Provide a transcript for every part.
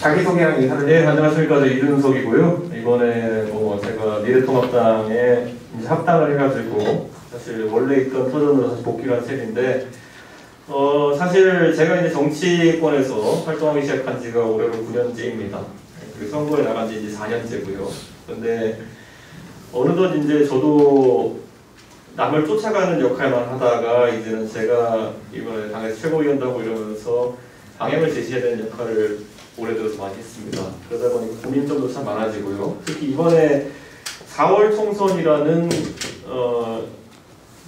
자기소개랑 인사를. 네, 안녕하십니까. 저 이준석이고요. 이번에 제가 미래통합당에 이제 합당을 해가지고 사실 원래 있던 터전으로 다시 복귀를 한 셈인데 사실 제가 이제 정치권에서 활동하기 시작한 지가 올해로 9년째입니다. 그리고 선거에 나간 지 이제 4년째고요. 그런데 어느덧 이제 저도 남을 쫓아가는 역할만 하다가 이제는 제가 이번에 당에서 최고위원다고 이러면서 방향을 제시해야 되는 역할을 올해 들어서 많이 했습니다. 그러다 보니까 고민점도 참 많아지고요. 특히 이번에 4월 총선이라는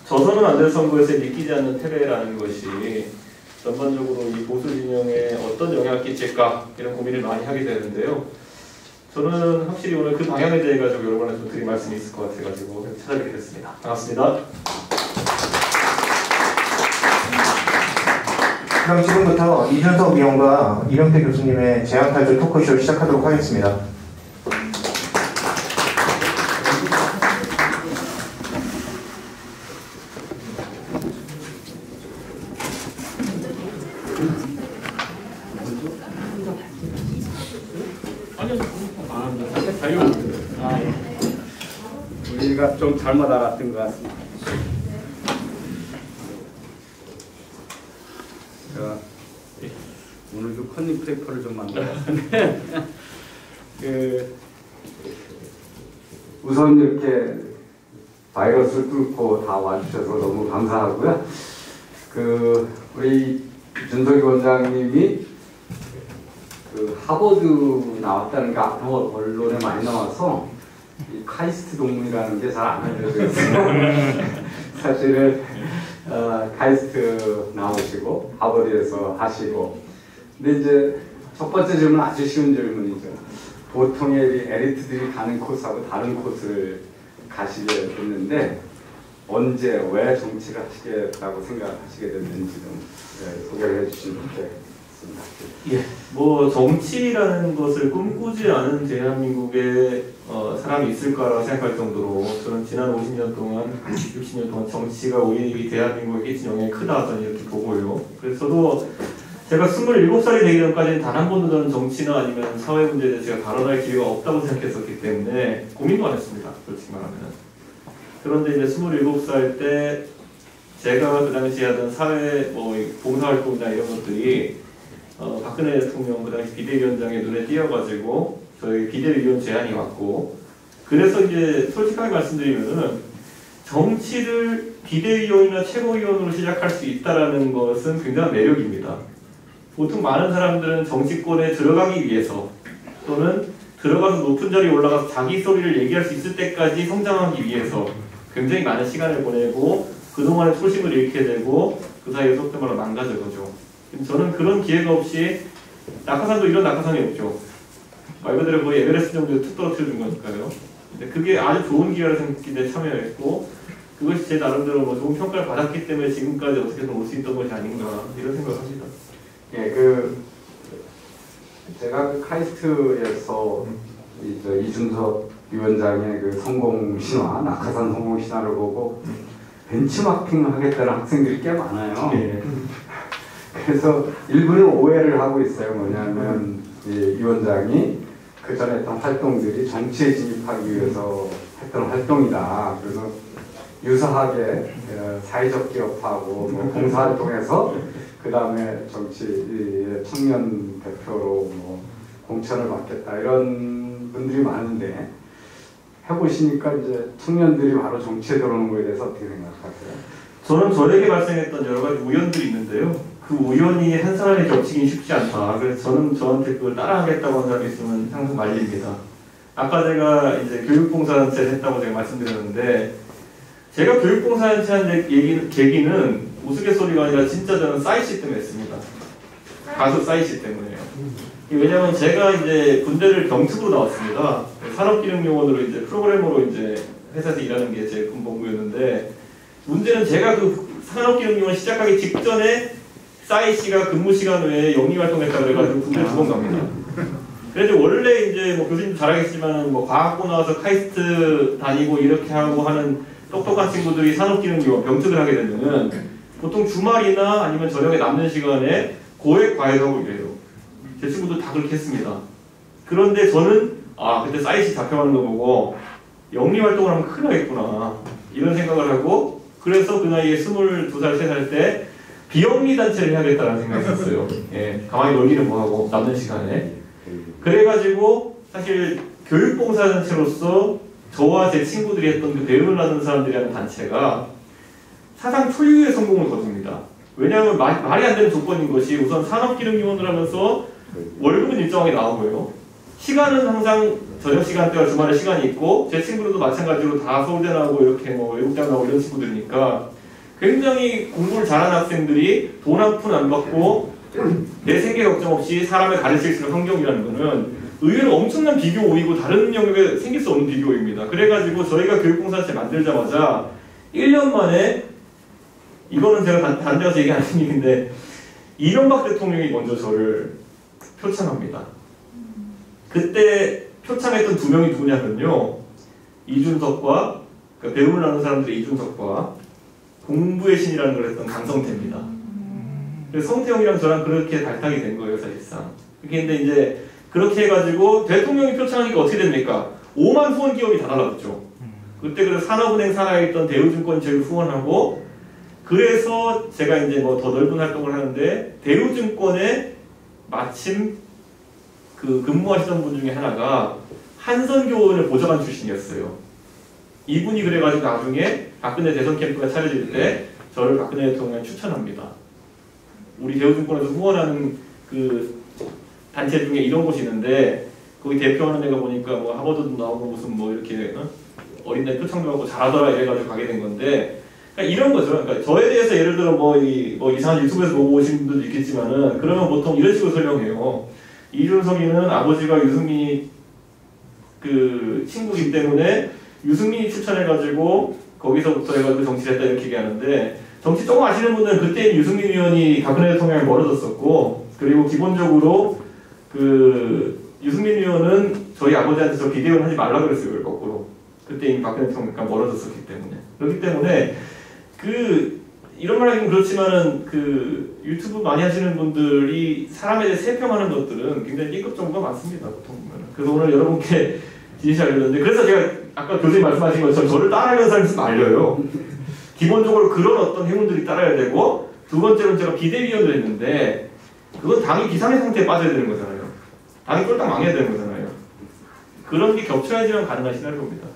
져서는 안 될 선거에서 믿기지 않는 패배라는 것이 전반적으로 이 보수 진영에 어떤 영향을 끼칠까 이런 고민을 많이 하게 되는데요. 저는 확실히 오늘 그 방향에 대해 가지고 여러분한테 좀 드릴 말씀이 있을 것 같아가지고 찾아뵙게 됐습니다. 반갑습니다. 그럼 지금부터 이준석 위원과 이명태 교수님의 재앙탈출 토크쇼를 시작하도록 하겠습니다. 우리가 좀 잘못 알았던 것 같습니다. 제가 오늘도 컨닝 페이퍼를 좀 만들었는데 우선 이렇게 바이러스를 뚫고 다 와주셔서 너무 감사하고요. 우리 준석이 원장님이 하버드 나왔다는 게 앞으로 언론에 많이 나와서 이 카이스트 동문이라는 게 잘 안 알려져 있어요. 사실은 카이스트 나오시고 하버드에서 하시고, 근데 이제 첫 번째 질문 아주 쉬운 질문이죠. 보통의 엘리트들이 가는 코스하고 다른 코스를 가시게 됐는데 언제 왜 정치를 하시겠다고 생각하시게 됐는지 좀 소개를 해주시면 좋겠습니다. 예, 정치라는 것을 꿈꾸지 않은 대한민국에 사람이 있을까라고 생각할 정도로 저는 지난 50년 동안, 60년 동안 정치가 우리 대한민국에 끼친 영향이 크다 저는 이렇게 보고요. 그래서 저도 제가 27살이 되기 전까지는 단 한 번도 저는 정치나 아니면 사회 문제에 대해서 제가 발언할 기회가 없다고 생각했었기 때문에 고민도 안 했습니다. 솔직히 말하면. 그런데 이제 27살 때 제가 그 당시에 하던 사회 봉사활동이나 이런 것들이 박근혜 대통령 그 당시 비대위원장의 눈에 띄어가지고 저희 비대위원 제안이 왔고, 그래서 이제 솔직하게 말씀드리면은 정치를 비대위원이나 최고위원으로 시작할 수 있다라는 것은 굉장한 매력입니다. 보통 많은 사람들은 정치권에 들어가기 위해서 또는 들어가서 높은 자리에 올라가서 자기 소리를 얘기할 수 있을 때까지 성장하기 위해서 굉장히 많은 시간을 보내고 그동안의 초심을 잃게 되고 그 사이에 속된 말로 망가져가죠. 저는 그런 기회가 없이, 낙하산도 이런 낙하산이 없죠. 말 그대로 거의 에베레스트 정도에 툭 떨어뜨려준 거니까요. 근데 그게 아주 좋은 기회라 생각해 참여했고, 그것이 제 나름대로 좋은 평가를 받았기 때문에 지금까지 어떻게든 올 수 있던 것이 아닌가 이런 생각을 합니다. 예, 제가 카이스트에서 이준석 위원장의 성공 신화, 낙하산 성공 신화를 보고 벤치마킹 하겠다는 학생들이 꽤 많아요. 예. 그래서 일부는 오해를 하고 있어요. 뭐냐면 이 위원장이 그 전에 했던 활동들이 정치에 진입하기 위해서 했던 활동이다. 그래서 유사하게 사회적 기업하고 봉사활동에서 그 다음에 정치 청년 대표로 공천을 받겠다 이런 분들이 많은데, 해보시니까 이제 청년들이 바로 정치에 들어오는 거에 대해서 어떻게 생각하세요? 저는 저에게 발생했던 여러 가지 우연들이 있는데요. 그 우연이 한 사람이 겹치긴 쉽지 않다. 그래서 저는 저한테 그걸 따라하겠다고 하는 사람이 있으면 항상 말립니다. 아까 제가 이제 교육봉사단체를 했다고 제가 말씀드렸는데, 제가 교육봉사단체 한 계기는 우스갯소리가 아니라 진짜 저는 싸이씨 때문에 했습니다. 가수 싸이씨 때문에요. 왜냐면 제가 이제 군대를 병특으로 나왔습니다. 산업기능요원으로 이제 프로그래머로 이제 회사에서 일하는 게 제 군복무였는데, 문제는 제가 그 산업기능요원 시작하기 직전에 싸이 씨가 근무 시간 외에 영리활동했다고 해가지고 군대 2번 갑니다. 그래서 원래 이제 교수님도 잘 알겠지만 과학고 나와서 카이스트 다니고 이렇게 하고 하는 똑똑한 친구들이 산업기능요원 병특을 하게 되면은 보통 주말이나 아니면 저녁에 남는 시간에 고액 과외하고 이래요. 제 친구도 다 그렇게 했습니다. 그런데 저는 그때 사이트 잡혀가는 거 보고 영리활동을 하면 큰일 나겠구나 이런 생각을 하고, 그래서 그 나이에 22살, 3살 때 비영리 단체를 해야겠다는 생각이 있었어요. 예, 가만히 놀기는 뭐하고 남는 시간에. 그래가지고 사실 교육봉사단체로서 저와 제 친구들이 했던 그 배움을 나누는 사람들이 하는 단체가 사상 초유의 성공을 거둡니다. 왜냐하면 말이 안 되는 조건인 것이, 우선 산업기능위원을 하면서 월급은 일정하게 나오고요. 시간은 항상 저녁 시간대와 주말에 시간이 있고, 제 친구들도 마찬가지로 다 서울대 나오고 이렇게 뭐 외국대 나오고 이런 친구들이니까 굉장히 공부를 잘하는 학생들이 돈 한 푼 안 받고 내 생계 걱정 없이 사람을 가르칠 수 있는 환경이라는 거는 의외로 엄청난 비교오이고 다른 영역에 생길 수 없는 비교오입니다. 그래가지고 저희가 교육봉사단체 만들자마자 1년 만에, 이거는 제가 다른 데 가서 얘기하는 얘기인데, 이명박 대통령이 먼저 저를 표창합니다. 그때 표창했던 두 명이 누구냐면요, 이준석과, 그러니까 배움을 나누는 사람들의 이준석과 공부의 신이라는 걸 했던 강성태입니다. 그래서 성태형이랑 저랑 그렇게 발탁이 된 거예요, 사실상. 근데 이제 그렇게 해가지고 대통령이 표창하니까 어떻게 됩니까? 5만 후원 기업이 다 달라붙죠. 그때 그래서 산업은행 산하에 있던 대우증권 저희 후원하고, 그래서 제가 이제 뭐 더 넓은 활동을 하는데, 대우증권에 마침 그 근무하시던 분 중에 하나가 한선교원을 보좌관 출신이었어요. 이분이 그래가지고 나중에 박근혜 대선 캠프가 차려질 때 저를 박근혜 대통령에 추천합니다. 우리 대우증권에서 후원하는 그 단체 중에 이런 곳이 있는데, 거기 대표하는 애가 보니까 뭐 하버드도 나오고 무슨 뭐 이렇게 어린애 표창도 하고 잘하더라 이래가지고 가게 된 건데, 그러니까 이런 거죠. 그러니까 저에 대해서 예를 들어 뭐 이상한 유튜브에서 보고 오신 분들도 있겠지만은, 그러면 보통 이런 식으로 설명해요. 이준석이는 아버지가 유승민이 그 친구이기 때문에 유승민이 추천해가지고 거기서부터 해가지고 정치를 했다 이렇게 얘기하는데, 정치 조금 아시는 분들은 그때 유승민 의원이 박근혜 대통령에 멀어졌었고, 그리고 기본적으로 그 유승민 의원은 저희 아버지한테 저 비대위원 하지 말라 그랬어요, 거꾸로. 그때 이미 박근혜 대통령과 멀어졌었기 때문에. 그렇기 때문에 이런 말 하기는 그렇지만은 그 유튜브 많이 하시는 분들이 사람에 대해 세평하는 것들은 굉장히 B급 정보가 많습니다, 보통 보면. 그래서 오늘 여러분께 지시하려는데, 그래서 제가 아까 교수님 말씀하신 것처럼 저를 따라하는 사람이 있으면 알려요. 기본적으로 그런 어떤 행운들이 따라야 되고, 두 번째로는 제가 비대위원을 했는데, 그건 당이 비상의 상태에 빠져야 되는 거잖아요. 당이 쫄딱 망해야 되는 거잖아요. 그런 게 겹쳐야지만 가능한 시나리오입니다.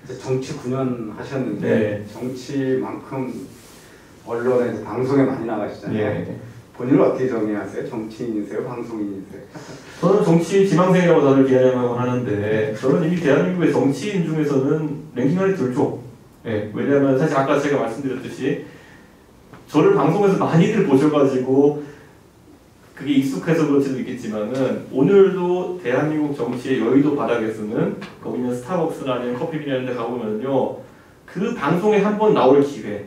이제 정치 9년 하셨는데, 네. 정치만큼 언론에 방송에 많이 나가시잖아요. 예. 본인을 어떻게 정의하세요? 정치인이세요? 방송인이세요? 저는 정치 지망생이라고 다들 비하하곤 하는데, 저는 이미 대한민국의 정치인 중에서는 랭킹 안에 들죠. 예, 왜냐하면 사실 아까 제가 말씀드렸듯이 저를 방송에서 많이들 보셔가지고 그게 익숙해서 그럴지도 있겠지만은, 오늘도 대한민국 정치의 여의도 바닥에서는 거기 있는 스타벅스나 아니면 커피빈 이런 데 가보면요, 그 방송에 한번 나올 기회,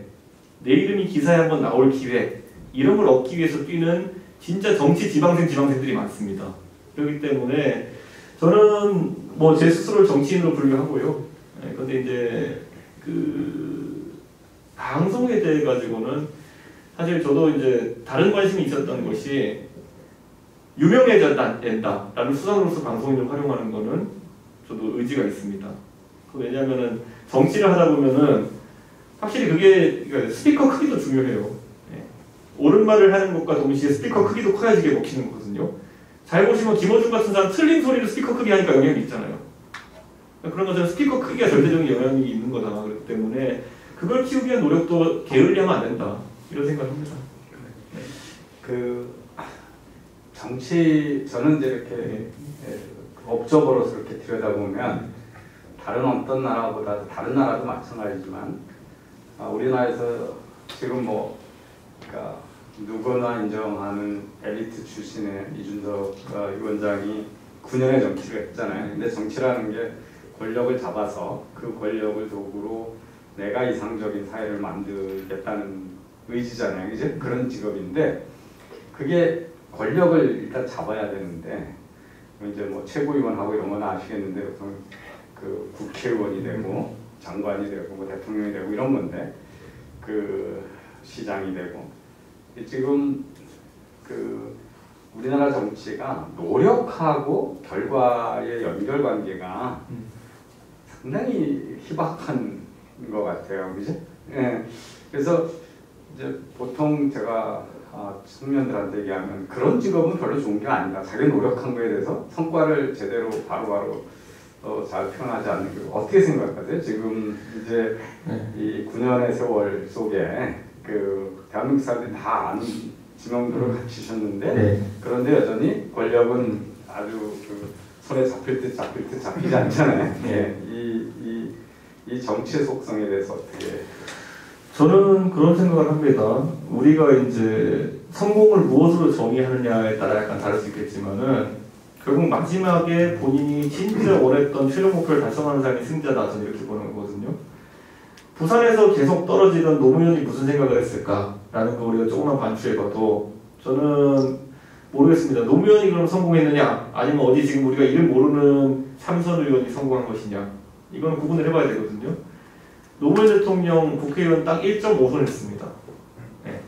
내 이름이 기사에 한번 나올 기회, 이런 걸 얻기 위해서 뛰는 진짜 정치 지망생들이 많습니다. 그렇기 때문에 저는 뭐 제 스스로를 정치인으로 분류하고요. 그런데 이제 그 방송에 대해 가지고는 사실 저도 이제 다른 관심이 있었던 것이, 유명해져야 된다라는 수단으로서 방송인을 활용하는 거는 저도 의지가 있습니다. 왜냐하면은 정치를 하다 보면은 확실히 그게 스피커 크기도 중요해요. 옳은 말을 하는 것과 동시에 스피커 크기도 커야지 이게 먹히는 거거든요. 잘 보시면 김어준 같은 사람 틀린 소리를 스피커 크게 하니까 영향이 있잖아요. 그런 것처럼 스피커 크기가 절대적인 영향이 있는 거다. 그렇기 때문에 그걸 키우기 위한 노력도 게을리하면 안 된다, 이런 생각을 합니다. 정치, 저는 이제 이렇게 업적으로서 이렇게 들여다보면 다른 어떤 나라보다, 다른 나라도 마찬가지지만 우리나라에서 지금 그러니까 누구나 인정하는 엘리트 출신의 이준석 위원장이 9년의 정치를 했잖아요. 근데 정치라는 게 권력을 잡아서 그 권력을 도구로 내가 이상적인 사회를 만들겠다는 의지잖아요. 이제 그런 직업인데, 그게 권력을 일단 잡아야 되는데, 이제 뭐 최고위원하고 이런 건 아시겠는데, 보통 그 국회의원이 되고 장관이 되고 뭐 대통령이 되고 이런 건데, 그 시장이 되고, 지금 그 우리나라 정치가 노력하고 결과의 연결관계가 상당히 희박한 것 같아요, 그죠? 예. 그래서 이제 보통 제가 청년들한테 얘기하면 그런 직업은 별로 좋은 게 아니다. 자기 노력한 거에 대해서 성과를 제대로 바로바로 잘 표현하지 않는 게 어떻게 생각하세요? 지금 이제 이 9년의 세월 속에 그 대한민국 사람들이 다 아는 지명도를 갖추셨는데 그런데 여전히 권력은 아주 그 손에 잡힐 듯 잡히지 않잖아요. 예. 이 정치의 속성에 대해서 어떻게? 저는 그런 생각을 합니다. 우리가 이제 성공을 무엇으로 정의하느냐에 따라 약간 다를 수 있겠지만은 결국 마지막에 본인이 진짜 원했던 최종 목표를 달성하는 사람이 승자다, 저는 이렇게 보는 거거든요. 부산에서 계속 떨어지던 노무현이 무슨 생각을 했을까라는 거 우리가 조금만 반추해봐도 저는 모르겠습니다. 노무현이 그럼 성공했느냐, 아니면 어디 지금 우리가 이름 모르는 삼선 의원이 성공한 것이냐, 이건 구분을 해봐야 되거든요. 노무현 대통령 국회의원 딱 1.5선 했습니다. 네.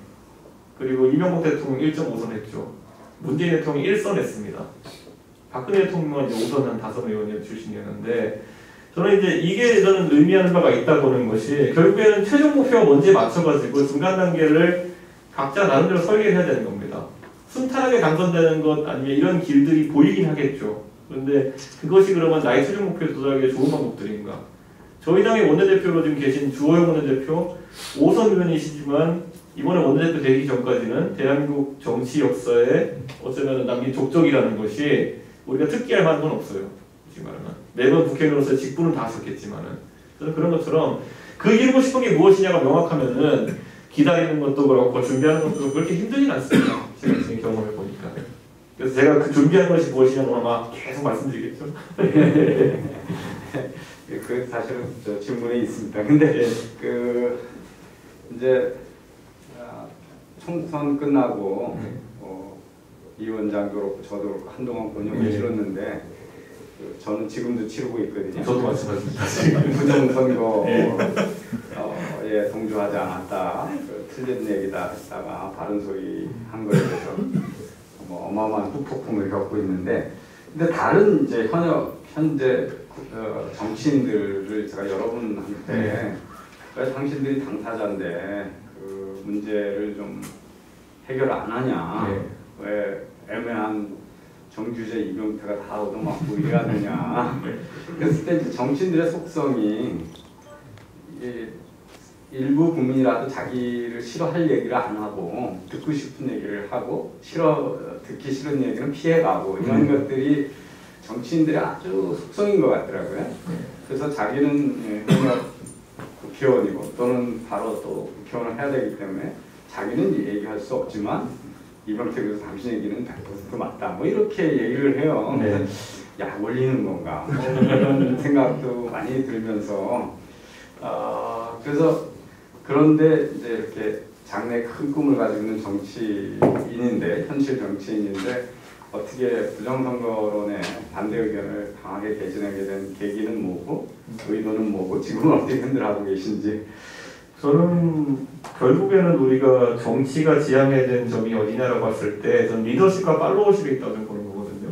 그리고 이명박 대통령 1.5선 했죠. 문재인 대통령 1선 했습니다. 박근혜 대통령은 이제 5선 한 5 의원 출신이었는데, 저는 이제 이게 저는 의미하는 바가 있다 보는 것이 결국에는 최종 목표가 뭔지에 맞춰가지고 중간 단계를 각자 나름대로 설계를 해야 되는 겁니다. 순탄하게 당선되는 것 아니면 이런 길들이 보이긴 하겠죠. 그런데 그것이 그러면 나의 최종 목표에 도달하기 좋은 방법들인가? 저희 당의 원내대표로 지금 계신 주호영 원내대표 5선 의원이시지만 이번에 원내대표 되기 전까지는 대한민국 정치 역사에 어쩌면 남긴 족적이라는 것이 우리가 특기할 만한 건 없어요. 지금 말하면 매번 국회의원으로서 직분은 다 하셨겠지만은 저는 그런 것처럼 그 이루고 싶은 게 무엇이냐가 명확하면은 기다리는 것도 그렇고 준비하는 것도 그렇게 힘들진 않습니다. 제가 지금 경험을 보니까. 그래서 제가 그 준비하는 것이 무엇이냐고 아마 계속 말씀드리겠죠. 그 사실은 저 질문에 있습니다. 근데 그 이제 총선 끝나고 이 원장도 그렇고 저도 그렇고 한동안 본영을 치렀는데 저는 지금도 치르고 있거든요. 저도 마찬가지입니다. 부정선거에 동조하지 않았다, 틀린 얘기다 했다가 바른 소리 한 거에 대해서 뭐 어마어마한 후폭풍을 겪고 있는데, 근데 다른 이제 현재 정치인들을 제가 여러분한테 왜 당신들이 당사자인데 그 문제를 좀 해결 안 하냐, 왜 애매한 정규제 이명태가 다 얻어맞고 이래야 되냐. 그랬을 때 이제 정치인들의 속성이 일부 국민이라도 자기를 싫어할 얘기를 안 하고 듣고 싶은 얘기를 하고 듣기 싫은 얘기는 피해가고 이런 것들이 정치인들의 아주 속성인 것 같더라고요. 그래서 자기는 현역 국회의원이고 또는 바로 또 국회의원을 해야 되기 때문에 자기는 얘기할 수 없지만 이명태 교수 당신 얘기는 100% 맞다, 뭐 이렇게 얘기를 해요. 약 올리는 건가, 뭐 이런 생각도 많이 들면서 그래서 그런데 이제 이렇게 장래 큰 꿈을 가지고 있는 정치인인데, 현실 정치인인데 어떻게 부정선거론에 반대 의견을 강하게 개진하게 된 계기는 뭐고 의도는 뭐고 지금은 어떻게 흔들하고 계신지. 저는 결국에는 우리가 정치가 지향해야 되는 점이 어디냐라고 봤을 때 전 리더십과 팔로워십이 있다고 보는 거거든요.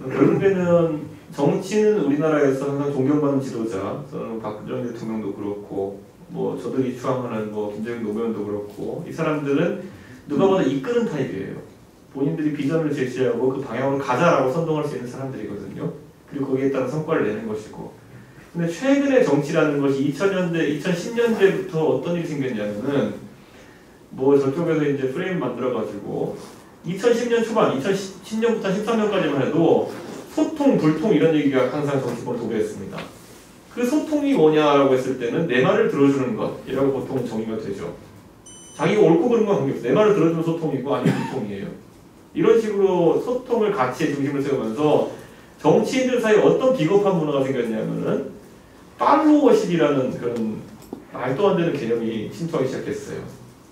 결국에는 정치는 우리나라에서 항상 존경받는 지도자, 저는 박근혜 대통령도 그렇고 뭐 저들이 추앙하는 뭐 김정일 노무현도 그렇고 이 사람들은 누가 봐도 이끄는 타입이에요. 본인들이 비전을 제시하고 그 방향으로 가자라고 선동할 수 있는 사람들이거든요. 그리고 거기에 따른 성과를 내는 것이고. 근데 최근의 정치라는 것이 2000년대, 2010년대부터 어떤 일이 생겼냐면은 뭐 저쪽에서 이제 프레임 만들어가지고 2010년 초반, 2010년부터 13년까지만 해도 소통, 불통 이런 얘기가 항상 정치권을 도배했습니다. 그 소통이 뭐냐라고 했을 때는 내 말을 들어주는 것이라고 보통 정의가 되죠. 자기가 옳고 그른 건 관계없어요. 내 말을 들어주는 소통이고 아니면 불통이에요. 이런 식으로 소통을 가치의 중심을 세우면서 정치인들 사이에 어떤 비겁한 문화가 생겼냐면은 팔로워십이라는 그런 말도 안 되는 개념이 침투하기 시작했어요.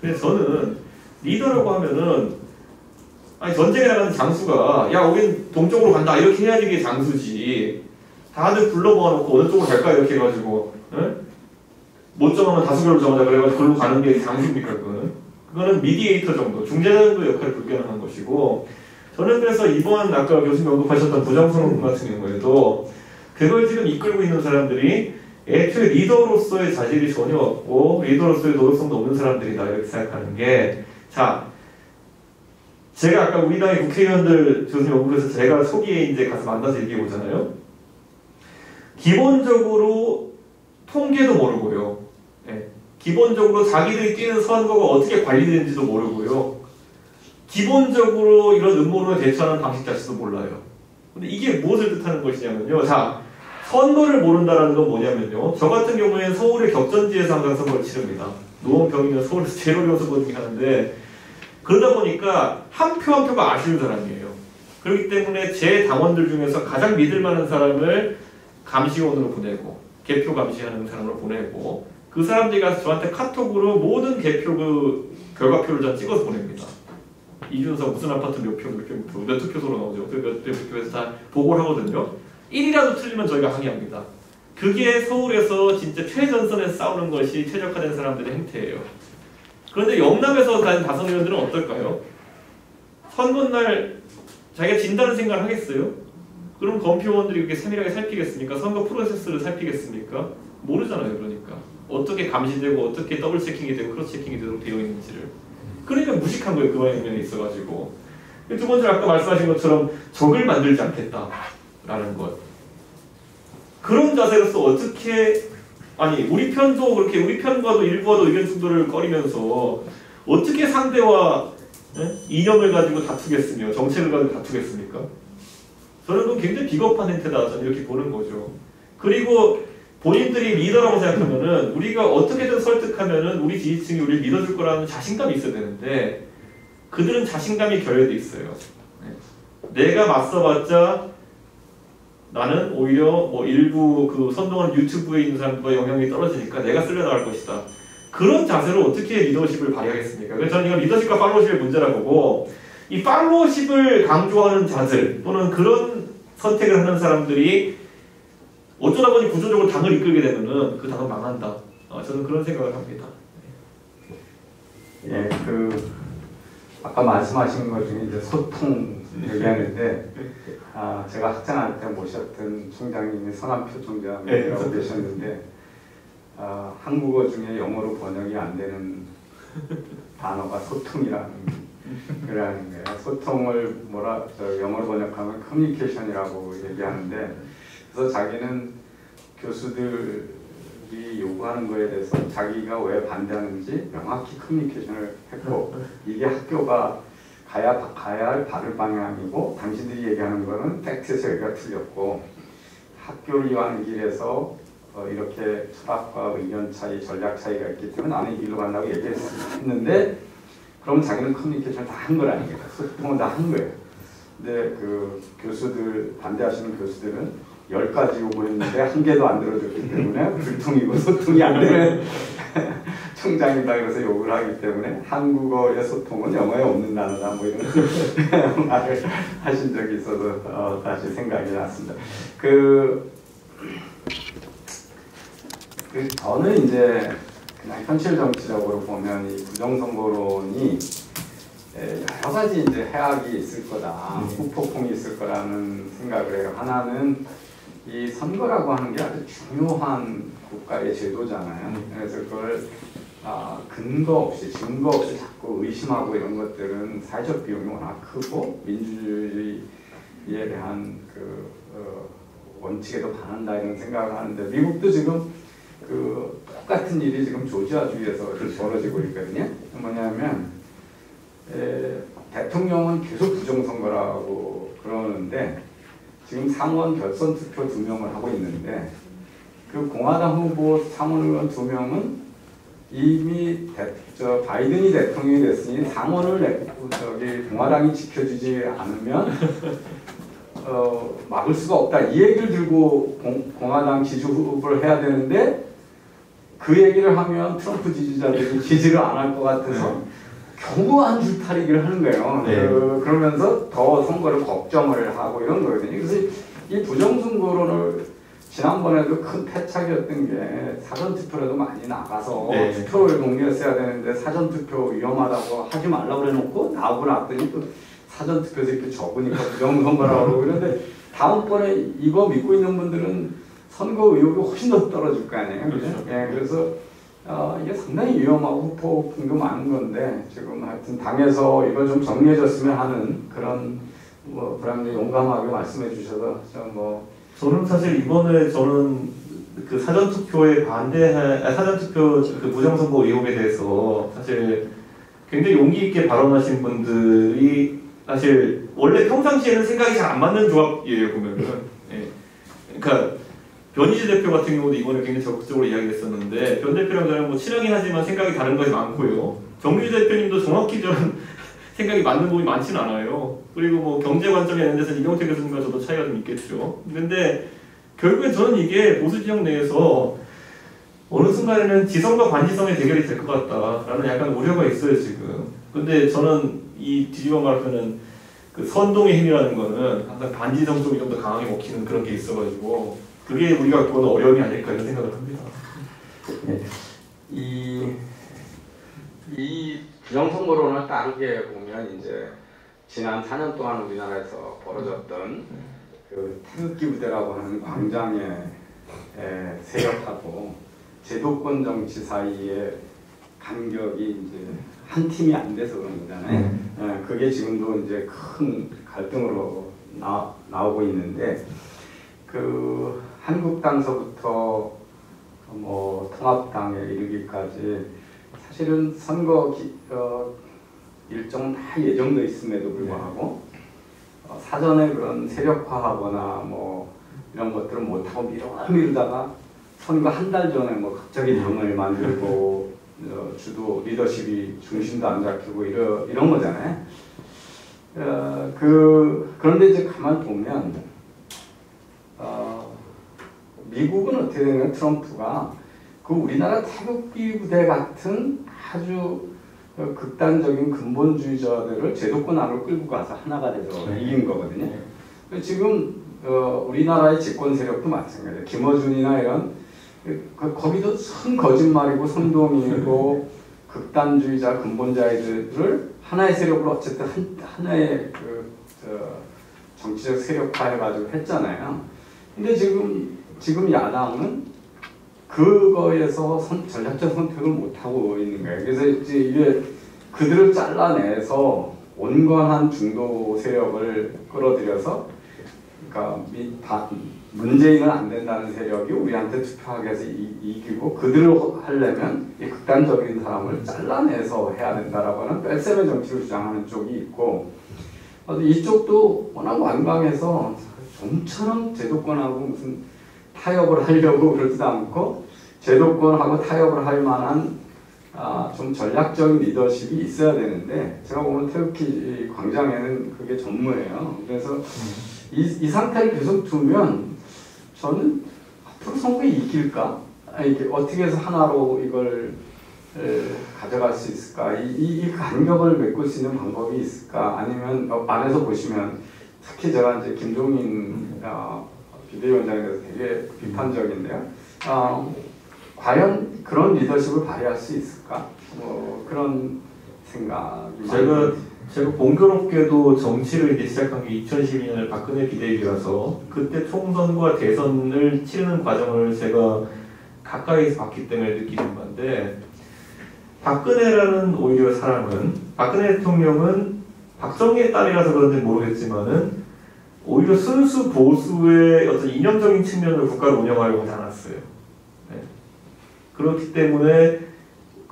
그래서 저는 리더라고 하면은 아니 전쟁에 나가는 장수가 야 우린 동쪽으로 간다 이렇게 해야지 이게 장수지. 다들 불러 모아놓고 어느 쪽으로 갈까 이렇게 해가지고 못 정하면 다수결로 정하자 그래가지고 그걸로 가는 게 장수입니까 그거는? 그거는 미디에이터 정도, 중재자 정도 역할을 불가능한 것이고, 저는 그래서 이번 아까 교수님 언급하셨던 부정선거 같은 경우에도 그걸 지금 이끌고 있는 사람들이 애초에 리더로서의 자질이 전혀 없고 리더로서의 도덕성도 없는 사람들이다 이렇게 생각하는 게, 자, 제가 아까 우리 당의 국회의원들 교수님 언급해서 제가 초기에 이제 가서 만나서 얘기해 보잖아요. 기본적으로 통계도 모르고요. 네. 기본적으로 자기들이 뛰는 선거가 어떻게 관리되는지도 모르고요. 기본적으로 이런 음모론에 대처하는 방식 자체도 몰라요. 근데 이게 무엇을 뜻하는 것이냐면요. 자, 선거를 모른다는 건 뭐냐면요. 저 같은 경우에는 서울의 격전지에서 항상 선거를 치릅니다. 노원병이면 서울에서 제일 어려운 선거 중에 하나인데, 그러다 보니까 한 표 한 표가 아쉬운 사람이에요. 그렇기 때문에 제 당원들 중에서 가장 믿을 만한 사람을 감시원으로 보내고, 개표 감시하는 사람으로 보내고, 그 사람들이 가서 저한테 카톡으로 모든 개표 그 결과표를 전 찍어서 보냅니다. 이준석 무슨 아파트 몇 투표소로 나오죠. 몇 투표에서 다 보고를 하거든요. 1이라도 틀리면 저희가 항의합니다. 그게 서울에서 진짜 최전선에서 싸우는 것이 최적화된 사람들의 행태예요. 그런데 영남에서 가진 다선 의원들은 어떨까요? 선거날 자기가 진다는 생각을 하겠어요? 그럼 검표원들이 그렇게 세밀하게 살피겠습니까? 선거 프로세스를 살피겠습니까? 모르잖아요. 그러니까 어떻게 감시되고 어떻게 더블 체킹이 되고 크로스 체킹이 되도록 되어 있는지를. 그러니까 무식한 거예요. 그 방면에 있어가지고. 두 번째로 아까 말씀하신 것처럼 적을 만들지 않겠다라는 것. 그런 자세로서 어떻게, 아니 우리 편도 그렇게 우리 편과도 일부와도 의견 충돌을 꺼리면서 어떻게 상대와 이념을 가지고 다투겠으며 정책을 가지고 다투겠습니까? 저는 그건 굉장히 비겁한 행태다. 저는 이렇게 보는 거죠. 그리고 본인들이 리더라고 생각하면은 우리가 어떻게든 설득하면은 우리 지지층이 우리를 믿어줄 거라는 자신감이 있어야 되는데, 그들은 자신감이 결여돼 있어요. 내가 맞서봤자 나는 오히려 뭐 일부 그 선동하는 유튜브에 있는 사람들과 영향이 떨어지니까 내가 쓸려나갈 것이다. 그런 자세로 어떻게 리더십을 발휘하겠습니까? 그래서 저는 이건 리더십과 팔로우십의 문제라고 보고, 이 팔로우십을 강조하는 자들 또는 그런 선택을 하는 사람들이 어쩌다 보니 구조적으로 당을 이끌게 되면은 그 당은 망한다. 저는 그런 생각을 합니다. 예, 아까 말씀하신 것 중에 이제 소통 얘기하는데, 제가 학장할 때 모셨던 총장님이 성함표 총장이라고 계셨는데, 한국어 중에 영어로 번역이 안 되는 단어가 소통이라는 거예요. 소통을 영어로 번역하면 커뮤니케이션이라고 얘기하는데, 그래서 자기는 교수들이 요구하는 거에 대해서 자기가 왜 반대하는지 명확히 커뮤니케이션을 했고, 이게 학교가 가야 할 바를 방향이고, 당신들이 얘기하는 거는 팩트에서 여기가 틀렸고, 학교를 이용하는 길에서 이렇게 철학과 의견 차이, 전략 차이가 있기 때문에 나는 이 길로 간다고 얘기했는데, 그럼 자기는 커뮤니케이션을 다 한 거라는 거예요. 소통을 다 한 거예요. 근데 그 교수들, 반대하시는 교수들은 10가지 요구했는데 한 개도 안 들어줬기 때문에 불통이고 소통이 안 되는 총장이다 그래서 욕을 하기 때문에 한국어의 소통은 영어에 없는 단어다 뭐 이런 말을 하신 적이 있어서 다시 생각이 났습니다. 저는 이제 그냥 현실 정치적으로 보면 이 부정선거론이 여러 가지 이제 해악이 있을 거다, 후폭풍이 있을 거라는 생각을 해요. 하나는 이 선거라고 하는 게 아주 중요한 국가의 제도잖아요. 그래서 그걸 근거 없이, 증거 없이 자꾸 의심하고 이런 것들은 사회적 비용이 워낙 크고 민주주의에 대한 원칙에도 반한다 이런 생각을 하는데, 미국도 지금 똑같은 일이 지금 조지아주에서 벌어지고 있거든요. 뭐냐면 대통령은 계속 부정선거라고 그러는데 지금 상원 결선 투표 2명을 하고 있는데, 그 공화당 후보 상원 의원 2명은 이미 바이든이 대통령이 됐으니 상원을 공화당이 지켜주지 않으면 막을 수가 없다. 이 얘기를 들고 공화당 지지 후보를 해야 되는데, 그 얘기를 하면 트럼프 지지자들이 지지를 안 할 것 같아서 겨우 한 줄타리기를 하는 거예요. 네. 그러면서 더 선거를 걱정을 하고 이런 거거든요. 그래서 이 부정선거론을 지난번에도 큰 패착이었던 게 사전투표라도 많이 나가서 네. 투표를 독려했어야 되는데 사전투표 위험하다고 하지 말라고 그래놓고 나오고 났더니 또 사전투표에서 이렇게 적으니까 부정선거라고 그러고 그런데 다음번에 이거 믿고 있는 분들은 선거 의욕이 훨씬 더 떨어질 거 아니에요. 그렇죠. 예, 그래서 이게 상당히 위험하고 후폭풍도 많은 건데 지금 하여튼 당에서 이걸 좀 정리해줬으면 하는 그런 뭐 부장님 용감하게 말씀해 주셔서 저는 사실 이번에 저는 그 사전투표에 사전투표 그 부정선거 의혹에 대해서 사실 굉장히 용기 있게 발언하신 분들이 사실 원래 평상시에는 생각이 잘 안 맞는 조합이에요 보면은. 예. 그러니까 변희재 대표 같은 경우도 이번에 굉장히 적극적으로 이야기했었는데 변 대표랑 저는 뭐 친하긴 하지만 생각이 다른 것이 많고요. 정유재 대표님도 정확히 저는 생각이 맞는 부분이 많지는 않아요. 그리고 뭐 경제 관점에 있는 데서 이명태 교수님과 저도 차이가 좀 있겠죠. 근데 결국엔 저는 이게 보수 지역 내에서 어느 순간에는 지성과 관지성의 대결이 될 것 같다라는 약간 우려가 있어요 지금. 근데 저는 이 뒤집어 말하면은 그 선동의 힘이라는 거는 항상 반지성 쪽이 좀 더 강하게 먹히는 그런 게 있어가지고 그게 우리가 겪는 어려움이 아닐까 이런 생각을 합니다. 네. 이 부정선거론을 따르게 보면 이제 지난 4년 동안 우리나라에서 벌어졌던 그 태극기 부대라고 하는 광장의 세력하고 제도권 정치 사이의 간격이 이제 한 팀이 안 돼서 그런 거잖아요. 그게 지금도 이제 큰 갈등으로 나오고 있는데 그 한국당서부터 뭐 통합당에 이르기까지 사실은 선거 일정은 다 예정돼 있음에도 불구하고 사전에 그런 세력화하거나 뭐 이런 것들을 못하고 미루다가 선거 한 달 전에 뭐 갑자기 당을 만들고 주도 리더십이 중심도 안 잡히고 이런 거잖아요. 그런데 이제 가만 보면 미국은 어떻게 되냐면 트럼프가 그 우리나라 태극기 부대 같은 아주 극단적인 근본주의자들을 제도권 안으로 끌고 가서 하나가 돼서 이긴 거거든요. 지금 우리나라의 집권 세력도 마찬가지예요. 김어준이나 이런 거기도 선 거짓말이고 선동이고 극단주의자 근본자들을 하나의 세력으로 어쨌든 하나의 정치적 세력화해가지고 했잖아요. 근데 지금 야당은 그거에서 전략적 선택을 못하고 있는 거예요. 그래서 이게 그들을 잘라내서 온건한 중도 세력을 끌어들여서 그러니까 문재인은 안 된다는 세력이 우리한테 투표하게 해서 이기고 그들을 하려면 이 극단적인 사람을 잘라내서 해야 된다라고 하는 뺄셈의 정치를 주장하는 쪽이 있고 이쪽도 워낙 완강해서 좀처럼 제도권하고 무슨 타협을 하려고 그러지도 않고 제도권하고 타협을 할 만한 좀 전략적인 리더십이 있어야 되는데 제가 보면 태극기 광장에는 그게 전무해요. 그래서 이 상태를 계속 두면 저는 앞으로 선거에 이길까? 이게 어떻게 해서 하나로 이걸 가져갈 수 있을까? 이 간격을 메꿀 수 있는 방법이 있을까? 아니면 안에서 보시면 특히 제가 이제 김종인 비대위원장에 대해서 되게 비판적인데요. 과연 그런 리더십을 발휘할 수 있을까? 그런 생각이 제가 공교롭게도 정치를 이제 시작한 게 2012년에 박근혜 비대위라서 그때 총선과 대선을 치르는 과정을 제가 가까이서 봤기 때문에 느끼는 건데 박근혜라는 오히려 사람은 박근혜 대통령은 박정희의 딸이라서 그런지 모르겠지만은 오히려 순수 보수의 어떤 이념적인 측면으로 국가를 운영하려고 하지 않았어요. 네. 그렇기 때문에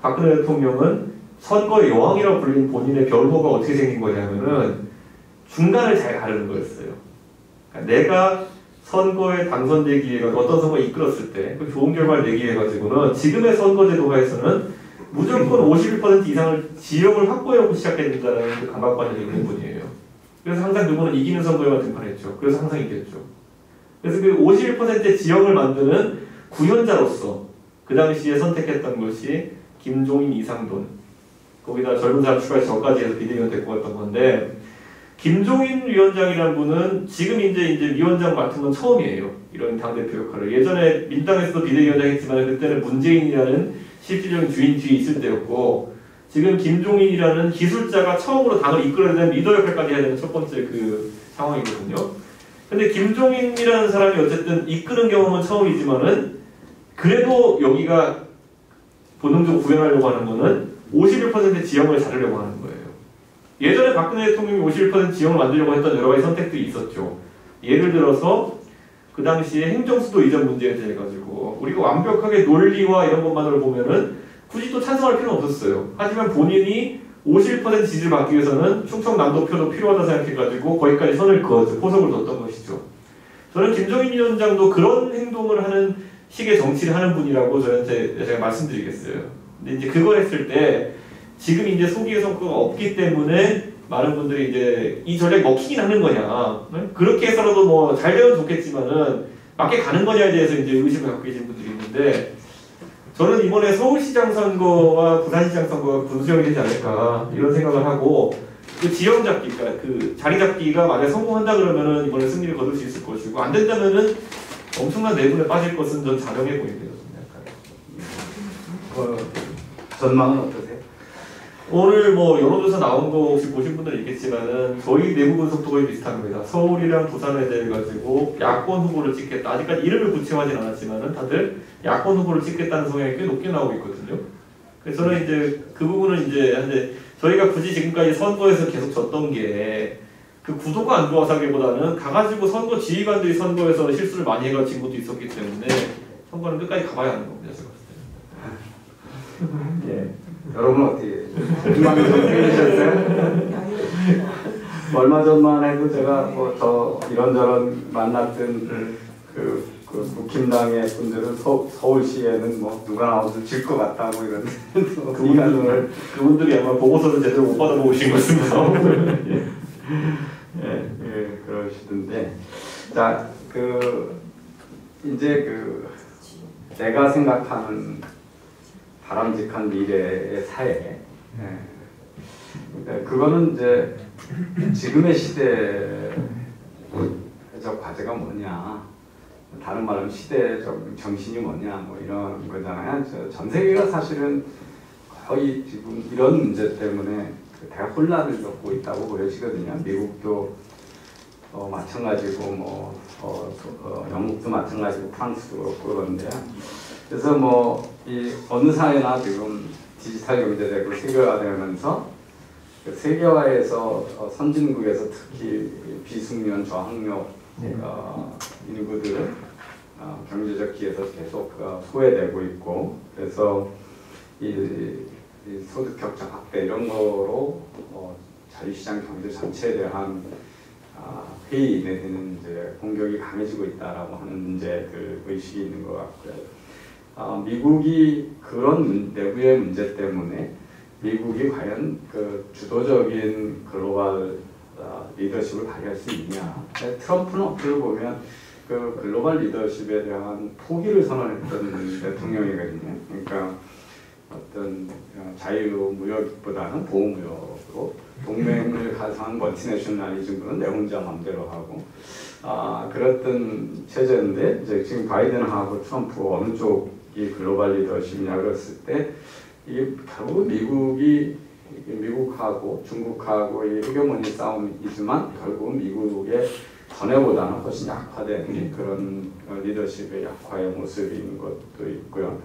박근혜 대통령은 선거의 여왕이라고 불린 본인의 별호가 어떻게 생긴 거냐면은 중간을 잘 가르는 거였어요. 그러니까 내가 선거에 당선되기 위해 어떤 선거를 이끌었을 때 좋은 결과를 내기 위해 가지고는 지금의 선거제도화에서는 무조건 51% 이상을 지역을 확보해놓고 시작해야 된다는 그 강박관념이 있는 분이에요. 그래서 항상 그분은 이기는 선거에만 등판했죠. 그래서 항상 이겼죠. 그래서 그 51%의 지역을 만드는 구현자로서 그 당시에 선택했던 것이 김종인, 이상돈 거기다 젊은 사람 추가해서 저까지 해서 비대위원 데리고 갔던 건데 김종인 위원장이라는 분은 지금 이제 위원장 맡은 건 처음이에요. 이런 당대표 역할을. 예전에 민당에서도 비대위원장 했지만 그때는 문재인이라는 실질적인 주인 뒤에 있을 때였고, 지금 김종인이라는 기술자가 처음으로 당을 이끌어야 되는 리더 역할까지 해야 되는 첫 번째 그 상황이거든요. 근데 김종인이라는 사람이 어쨌든 이끄는 경험은 처음이지만은 그래도 여기가 본능적으로 구현하려고 하는 거는 51% 지형을 자르려고 하는 거예요. 예전에 박근혜 대통령이 51% 지형을 만들려고 했던 여러 가지 선택들이 있었죠. 예를 들어서 그 당시에 행정수도 이전 문제에 대해 가지고 우리가 완벽하게 논리와 이런 것만으로 보면은 굳이 또 찬성할 필요는 없었어요. 하지만 본인이 51% 지지를 받기 위해서는 충청남도표도 필요하다 생각해가지고 거기까지 선을 그었죠. 포석을 뒀던 것이죠. 저는 김종인 위원장도 그런 행동을 하는 식의 정치를 하는 분이라고 저한테 제가 말씀드리겠어요. 근데 이제 그거 했을 때 지금 이제 소기의 성과가 없기 때문에 많은 분들이 이제 이 전략이 먹히긴 하는 거냐, 그렇게 해서라도 뭐 잘 되면 좋겠지만은 맞게 가는 거냐에 대해서 이제 의심을 갖고 계신 분들이 있는데, 저는 이번에 서울시장 선거와 부산시장 선거가 분수령이 되지 않을까 이런 생각을 하고, 그 지형 잡기, 그러니까 그 자리 잡기가 만약 성공한다 그러면은 이번에 승리를 거둘 수 있을 것이고, 안 된다면은 엄청난 내분에 빠질 것은 전 자명해 보이네요. 전망은 어떠세요? 오늘 뭐 여론조사 나온 거 혹시 보신 분들은 있겠지만은 저희 내부 분석도 거의 비슷합니다. 서울이랑 부산에 대해 가지고 야권 후보를 찍겠다. 아직까지 이름을 구체화하진 않았지만은 다들 야권 후보를 찍겠다는 성향이 꽤 높게 나오고 있거든요. 그래서 저는 이제 그 부분은 이제 저희가 굳이 지금까지 선거에서 계속 졌던 게 그 구도가 안 좋아서 하기보다는 가가지고 선거 지휘관들이 선거에서 실수를 많이 해가지고 진 것도 있었기 때문에 선거는 끝까지 가봐야 하는 겁니다. 제가 봤을 때는. 예. 여러분 어떻게 희망이 좀 생기셨어요? 얼마 전만 해도 제가 뭐 저 이런저런 만났던 그 국힘당의 분들은 서울시에는 뭐 누가 나와도 질 것 같다고 이런 그분들이 아마 보고서를 제대로 못 받아보고 오신 것 같습니다. 예, 그러시던데, 자, 이제 내가 생각하는 바람직한 미래의 사회, 그거는 이제 지금의 시대의 과제가 뭐냐, 다른 말로 시대적 정신이 뭐냐, 뭐 이런 거잖아요. 전 세계가 사실은 거의 지금 이런 문제 때문에 대학 혼란을 겪고 있다고 보여지거든요. 미국도 마찬가지고, 영국도 마찬가지고, 프랑스도 그렇고 그런데, 그래서 뭐 이 어느 사회나 지금 디지털 경제되고 세계화되면서 세계화에서 선진국에서 특히 비숙련 저학력 인구들은 경제적 기회에서 계속 소외되고 있고, 그래서 이 소득 격차 확대 이런 거로 자유시장 경제 전체에 대한 회의 내지는 이제 공격이 강해지고 있다라고 하는 문제들 의식이 있는 것 같고요. 미국이 그런 내부의 문제 때문에 미국이 과연 주도적인 글로벌 리더십을 발휘할 수 있냐. 트럼프는 어떻게 보면 글로벌 리더십에 대한 포기를 선언했던 대통령이거든요. 그러니까 어떤 자유무역보다는 보호무역으로 동맹을 가상한 멀티내셔널리즘은 내 혼자 마음대로 하고 그랬던 체제인데, 이제 지금 바이든하고 트럼프 어느 쪽이 글로벌 리더십이냐 그랬을 때 이게 결국 미국하고 중국하고 이 헤게모니 싸움이지만 결국은 미국의 전에보다는 훨씬 약화된 그런 리더십의 약화의 모습인 것도 있고요.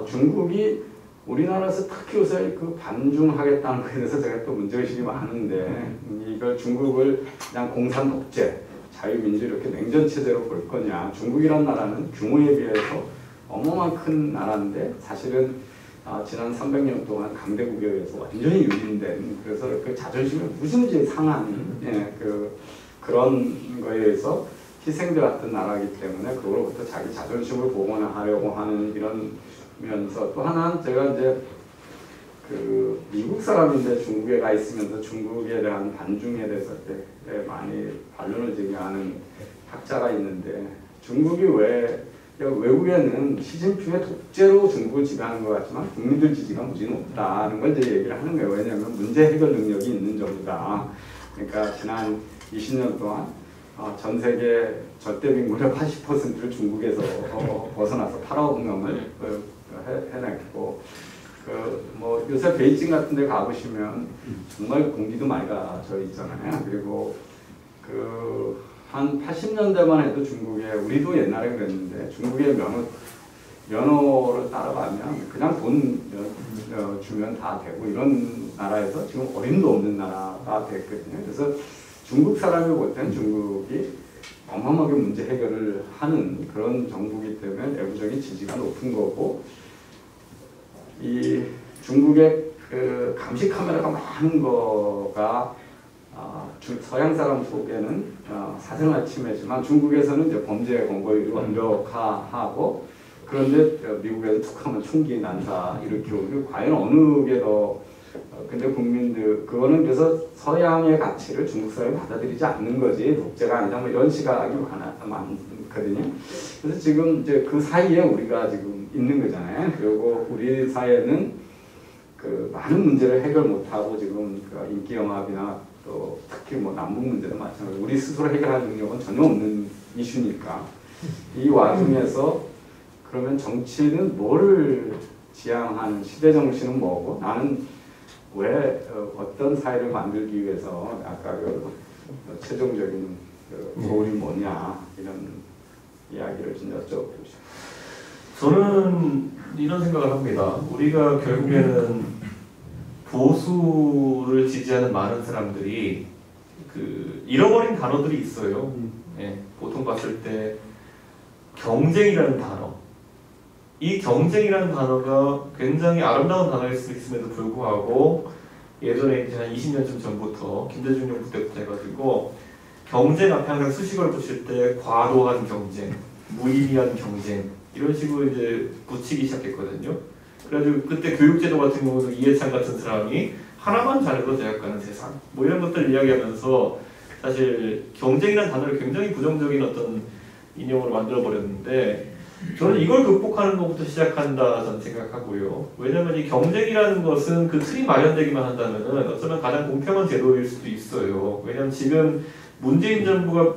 중국이 우리나라에서 특히 요새 반중하겠다는 것에 대해서 제가 또 문제의식이 많은데, 이걸 중국을 그냥 공산 독재, 자유민주 이렇게 냉전체제로 볼 거냐. 중국이란 나라는 규모에 비해서 어마어마한 큰 나라인데 사실은 지난 300년 동안 강대국에 의해서 완전히 유린된, 그래서 그 자존심이 무슨지 상한 그런 거에 의해서 희생되었던 나라이기 때문에 그거로부터 자기 자존심을 복원하려고 하는 이런 면서, 또 하나는 제가 이제 미국 사람인데 중국에 가 있으면서 중국에 대한 반중에 대해서 많이 반론을 제기하는 학자가 있는데, 중국이 외국에는 시진핑의 독재로 중국을 지배하는 것 같지만 국민들 지지가 무지 높다는 걸 이제 얘기를 하는 거예요. 왜냐하면 문제 해결 능력이 있는 정도다. 그러니까 지난 20년 동안 전 세계 절대 빈곤의 80%를 중국에서 벗어나서 8억 명을 해냈고, 뭐 요새 베이징 같은 데 가보시면 정말 공기도 맑아져 있잖아요. 그리고 한 80년대만 해도 중국에, 우리도 옛날에 그랬는데 중국의 면허를 따라가면 그냥 돈 주면 다 되고 이런 나라에서 지금 어림도 없는 나라가 됐거든요. 그래서 중국 사람이 볼 때는 중국이 어마어마하게 문제 해결을 하는 그런 정부이기 때문에 내부적인 지지가 높은 거고, 이 중국의 감시 카메라가 많은 거가 서양 사람 속에는 사생활 침해지만 중국에서는 이제 범죄 검거율이 완벽하고, 그런데 미국에서 툭하면 총기 난사 일으키고, 과연 어느 게 더, 근데 국민들, 그거는 그래서 서양의 가치를 중국 사람이 받아들이지 않는 거지, 독재가 아니다, 뭐 이런 시각이 많거든요. 그래서 지금 이제 그 사이에 우리가 지금 있는 거잖아요. 그리고 우리 사회는 많은 문제를 해결 못하고 지금 인기 영합이나 또 특히 뭐 남북 문제도 마찬가지로 우리 스스로 해결할 능력은 전혀 없는 이슈니까, 이 와중에서 그러면 정치는 뭐를 지향하는, 시대 정신은 뭐고, 나는 왜 어떤 사회를 만들기 위해서 아까 최종적인 고울이 뭐냐, 이런 이야기를 좀 여쭤보고 싶어요. 저는 이런 생각을 합니다. 우리가 결국에는 보수를 지지하는 많은 사람들이 잃어버린 단어들이 있어요. 예, 보통 봤을 때 경쟁이라는 단어, 이 경쟁이라는 단어가 굉장히 아름다운 단어일 수 있음에도 불구하고 예전에 이제 한 20년쯤 전부터 김대중 정부 때부터 해가지고 경쟁 앞에 항상 수식어를 붙일 때 과도한 경쟁, 무의미한 경쟁 이런 식으로 이제 붙이기 시작했거든요. 그래가지고 그때 교육제도 같은 경우도 이해찬 같은 사람이 하나만 잘해도 대학 가는 세상 뭐 이런 것들 이야기하면서 사실 경쟁이라는 단어를 굉장히 부정적인 어떤 이념으로 만들어 버렸는데, 저는 이걸 극복하는 것부터 시작한다 저는 생각하고요. 왜냐하면 이 경쟁이라는 것은 그 틀이 마련되기만 한다면은 어쩌면 가장 공평한 제도일 수도 있어요. 왜냐하면 지금 문재인 정부가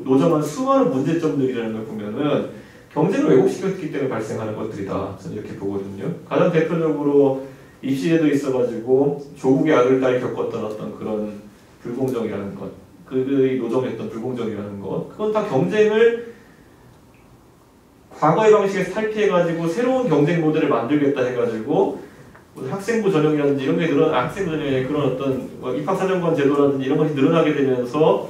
노정한 수많은 문제점들이라는 걸 보면은 경쟁을 왜곡시켰기 때문에 발생하는 것들이다 저는 이렇게 보거든요. 가장 대표적으로 입시제도 있어가지고 조국의 아들 딸이 겪었던 어떤 그런 불공정이라는 것, 그들이 노정했던 불공정이라는 것, 그건 다 경쟁을 과거의 방식에서 탈피해가지고 새로운 경쟁 모델을 만들겠다 해가지고 학생부 전형이라든지 이런 게 학생부 전형의 그런 어떤 입학사정관 제도라든지 이런 것이 늘어나게 되면서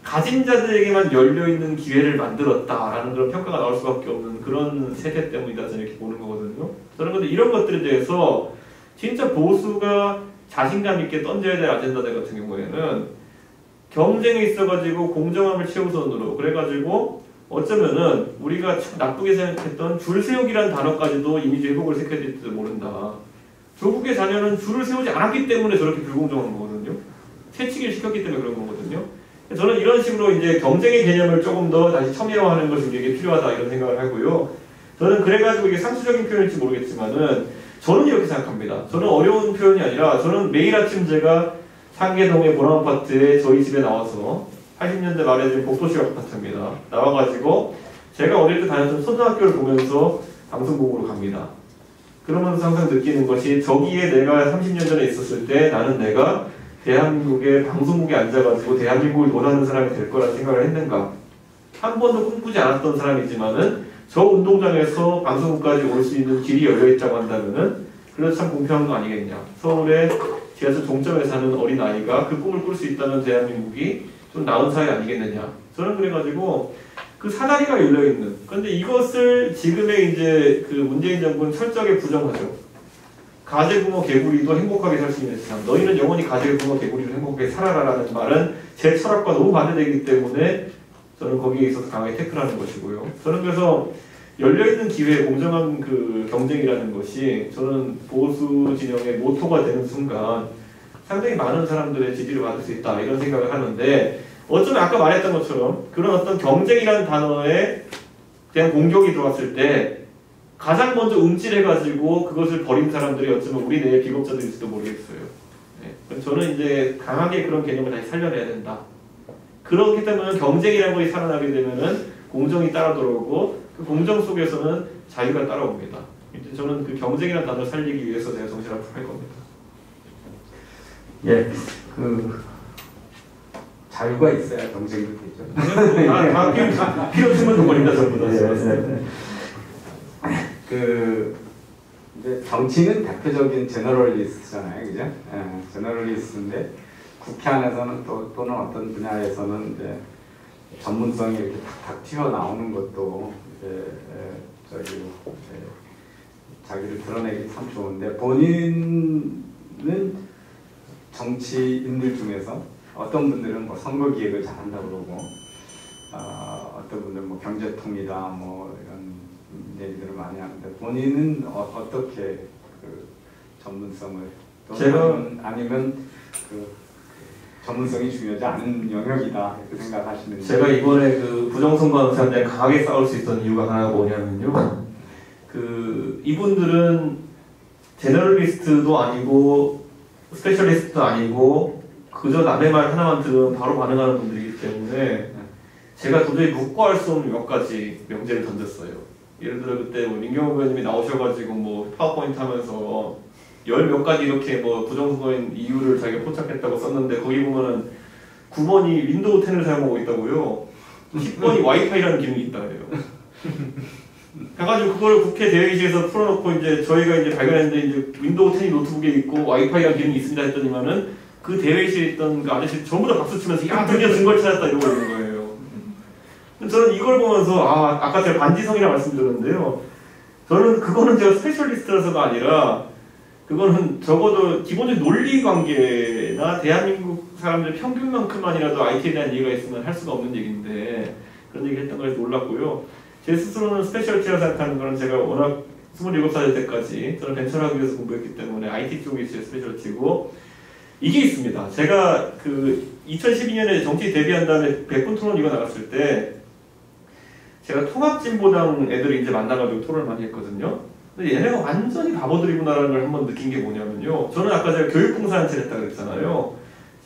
가진 자들에게만 열려있는 기회를 만들었다라는 그런 평가가 나올 수밖에 없는 그런 세대 때문이다 저는 이렇게 보는 거거든요. 저는 근데 이런 것들에 대해서 진짜 보수가 자신감 있게 던져야 될 아젠다들 같은 경우에는 경쟁이 있어가지고 공정함을 최우선으로, 그래가지고 어쩌면은 우리가 참 나쁘게 생각했던 줄 세우기라는 단어까지도 이미지 회복을 시켜야 될지도 모른다. 조국의 자녀는 줄을 세우지 않았기 때문에 저렇게 불공정한 거거든요. 채찍을 시켰기 때문에 그런 거거든요. 저는 이런 식으로 이제 경쟁의 개념을 조금 더 다시 첨예화하는 것이 우리에게 필요하다 이런 생각을 하고요. 저는 그래가지고 이게 상수적인 표현일지 모르겠지만은 저는 이렇게 생각합니다. 저는 어려운 표현이 아니라, 저는 매일 아침 제가 상계동의 보람아파트에 저희 집에 나와서 80년대 말에 지금 복도시 아파트입니다. 나와가지고 제가 어릴 때 다녔던 초등학교를 보면서 방송국으로 갑니다. 그러면서 항상 느끼는 것이, 저기에 내가 30년 전에 있었을 때 나는 내가 대한민국의 방송국에 앉아가지고 대한민국을 논하는 사람이 될 거라는 생각을 했는가. 한 번도 꿈꾸지 않았던 사람이지만은 저 운동장에서 방송국까지 올 수 있는 길이 열려있다고 한다면은 그래도 참 공평한 거 아니겠냐. 서울의 지하철 종점에 사는 어린 아이가 그 꿈을 꿀 수 있다면 대한민국이 좀 나은 사회 아니겠느냐. 저는 그래가지고 그 사다리가 열려있는, 그런데 이것을 지금의 이제 그 문재인 정부는 철저하게 부정하죠. 가재부모 개구리도 행복하게 살 수 있는 세상, 너희는 영원히 가재부모 개구리로 행복하게 살아라라는 말은 제 철학과 너무 반대되기 때문에 저는 거기에 있어서 강하게 태클하는 것이고요. 저는 그래서 열려있는 기회, 공정한 그 경쟁이라는 것이 저는 보수 진영의 모토가 되는 순간 상당히 많은 사람들의 지지를 받을 수 있다 이런 생각을 하는데, 어쩌면 아까 말했던 것처럼 그런 어떤 경쟁이라는 단어에 대한 공격이 들어왔을 때 가장 먼저 움찔해가지고 그것을 버린 사람들이 어쩌면 우리 내의 비겁자들일지도 모르겠어요. 네. 저는 이제 강하게 그런 개념을 다시 살려내야 된다. 그렇기 때문에 경쟁이라는 것이 살아나게 되면은 공정이 따라 들어오고 그 공정 속에서는 자유가 따라옵니다. 이제 저는 그 경쟁이라는 단어를 살리기 위해서 제가 정신학부를 할 겁니다. 예, 그 자유가 있어야 경쟁도 되죠. 다 필요 충분 동물입니다, 전부 다. 그 이제 정치는 대표적인 제너럴리스트잖아요, 그죠? 예, 제너럴리스트인데 국회 안에서는 또는 어떤 분야에서는 이제 전문성이 이렇게 탁탁 튀어나오는 것도 이제 자기를 드러내기 참 좋은데 본인은 정치인들 중에서 어떤 분들은 뭐 선거 기획을 잘한다고 그러고 어떤 분들은 뭐 경제통이다 뭐 이런 얘기들을 많이 하는데 본인은 어떻게 그 전문성을 아니면 그 전문성이 중요하지 않은 영역이다 이렇게 생각하시는지. 제가 이번에 그 부정선거하는 사람들 강하게 싸울 수 있던 이유가 하나가 뭐냐면요. 그 이분들은 제너럴리스트도 아니고 스페셜리스트도 아니고 그저 남의 말 하나만 들으면 바로 반응하는 분들이기 때문에 제가 도저히 묵과할 수 없는 몇 가지 명제를 던졌어요. 예를 들어 그때 뭐 민경호 의원님이 나오셔가지고 뭐 파워포인트 하면서 열 몇 가지 이렇게 뭐 부정선거인 이유를 자기가 포착했다고 썼는데 거기 보면은 9번이 윈도우 10을 사용하고 있다고요. 10번이 와이파이라는 기능이 있다 그래요. 그래가지고 그걸 국회 대회의실에서 풀어놓고 이제 저희가 이제 발견했는데 이제 윈도우 10이 노트북에 있고 와이파이라는 기능이 있습니다 했더니만은 그 대회의실에 있던 그 아저씨 전부 다 박수 치면서 야 드디어 증거를 찾았다 이러고 있는 거예요. 저는 이걸 보면서 아까 제가 반지성이라고 말씀드렸는데요. 저는 그거는 제가 스페셜리스트라서가 아니라 그거는 적어도 기본적인 논리 관계나 대한민국 사람들 평균만큼만이라도 IT에 대한 이해가 있으면 할 수가 없는 얘기인데 그런 얘기 했던 거에서 놀랐고요. 제 스스로는 스페셜리티라고 생각하는 거는 제가 워낙 27살 때까지 저는 벤처학위에서 공부했기 때문에 IT 쪽이 제 스페셜리티고 이게 있습니다. 제가 그 2012년에 정치 데뷔한 다음에 100분 토론 이거 나갔을 때 제가 통합진보당 애들을 이제 만나가지고 토론을 많이 했거든요. 근데 얘네가 완전히 바보들이구나라는 걸 한번 느낀 게 뭐냐면요. 저는 아까 제가 교육봉사단체를 했다고 그랬잖아요.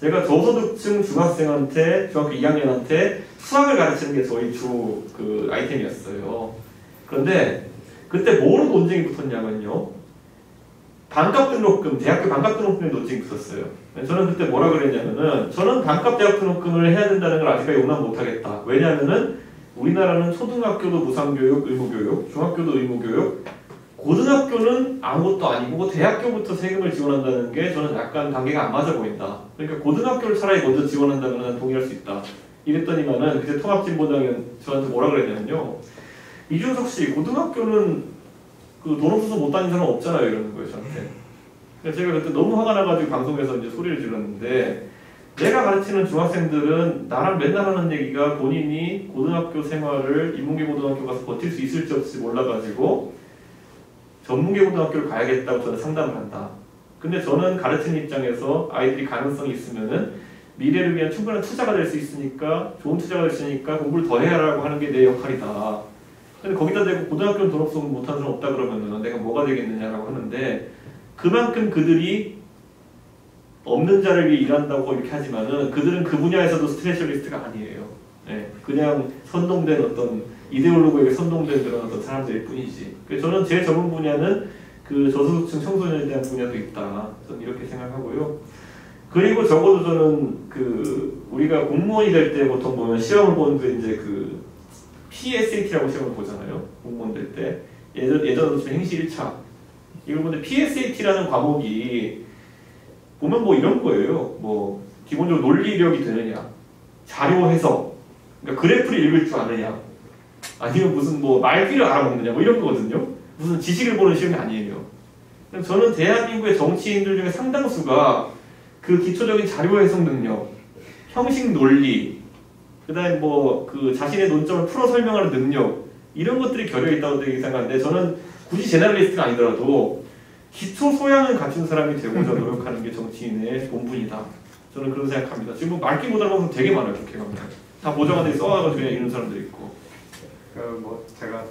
제가 저소득층 중학생한테, 중학교 2학년한테 수학을 가르치는 게 저희 주 그 아이템이었어요. 그런데 그때 뭐로 논쟁이 붙었냐면요. 반값 등록금, 대학교 반값 등록금에 논쟁이 붙었어요. 저는 그때 뭐라 그랬냐면은 저는 반값 대학 등록금을 해야 된다는 걸 아직까지 용납 못하겠다. 왜냐하면은 우리나라는 초등학교도 무상교육, 의무교육, 중학교도 의무교육, 고등학교는 아무것도 아니고 대학교부터 세금을 지원한다는 게 저는 약간 단계가 안 맞아 보인다. 그러니까 고등학교를 차라리 먼저 지원한다면 난 동의할 수 있다. 이랬더니만은 그때 통합진보당은 저한테 뭐라 그랬냐면요. 이준석 씨, 고등학교는 그 돈 없어서 못 다니는 사람 없잖아요. 이러는 거예요, 저한테. 그래서 제가 그때 너무 화가 나가지고 방송에서 이제 소리를 질렀는데 내가 가르치는 중학생들은 나랑 맨날 하는 얘기가 본인이 고등학교 생활을 인문계 고등학교 가서 버틸 수 있을지 없을지 몰라가지고 전문계 고등학교를 가야겠다고 저는 상담을 한다. 근데 저는 가르치는 입장에서 아이들이 가능성이 있으면은 미래를 위한 충분한 투자가 될 수 있으니까 좋은 투자가 될 수 있으니까 공부를 더 해라라고 하는 게 내 역할이다. 근데 거기다 대고 고등학교는 돈 없어서 못하는 사람 없다 그러면은 내가 뭐가 되겠느냐라고 하는데 그만큼 그들이 없는 자를 위해 일한다고 이렇게 하지만은 그들은 그 분야에서도 스페셜리스트가 아니에요. 네, 그냥 선동된 어떤 이데올로그에게 선동된 그런 어떤 사람들일 뿐이지. 그래서 저는 제 전문 분야는 그 저소득층 청소년에 대한 분야도 있다. 저는 이렇게 생각하고요. 그리고 적어도 저는 그 우리가 공무원이 될 때 보통 보면 시험을 보는데 이제 그 PSAT라고 시험을 보잖아요. 공무원 될 때. 예전으로 치면 행시 1차. 이걸 보는데 PSAT라는 과목이 보면 뭐 이런 거예요. 뭐 기본적으로 논리력이 되느냐, 자료 해석, 그러니까 그래프를 읽을 줄 아느냐, 아니면 무슨 뭐 말귀를 알아먹느냐, 뭐 이런 거거든요. 무슨 지식을 보는 시험이 아니에요. 저는 대한민국의 정치인들 중에 상당수가 그 기초적인 자료 해석 능력, 형식 논리, 그다음에 뭐 그 자신의 논점을 풀어 설명하는 능력 이런 것들이 결여 있다고 생각하는데 저는 굳이 제너럴리스트가 아니더라도 기초 소양을 갖춘 사람이 되고자 노력하는 게 정치인의 본분이다. 저는 그런 생각합니다. 지금 뭐 말기 못 알아보는 되게 많아요. 국회 가면 다 보좌관들이 써와가지고 그냥 이런 사람들이 있고. 뭐 제가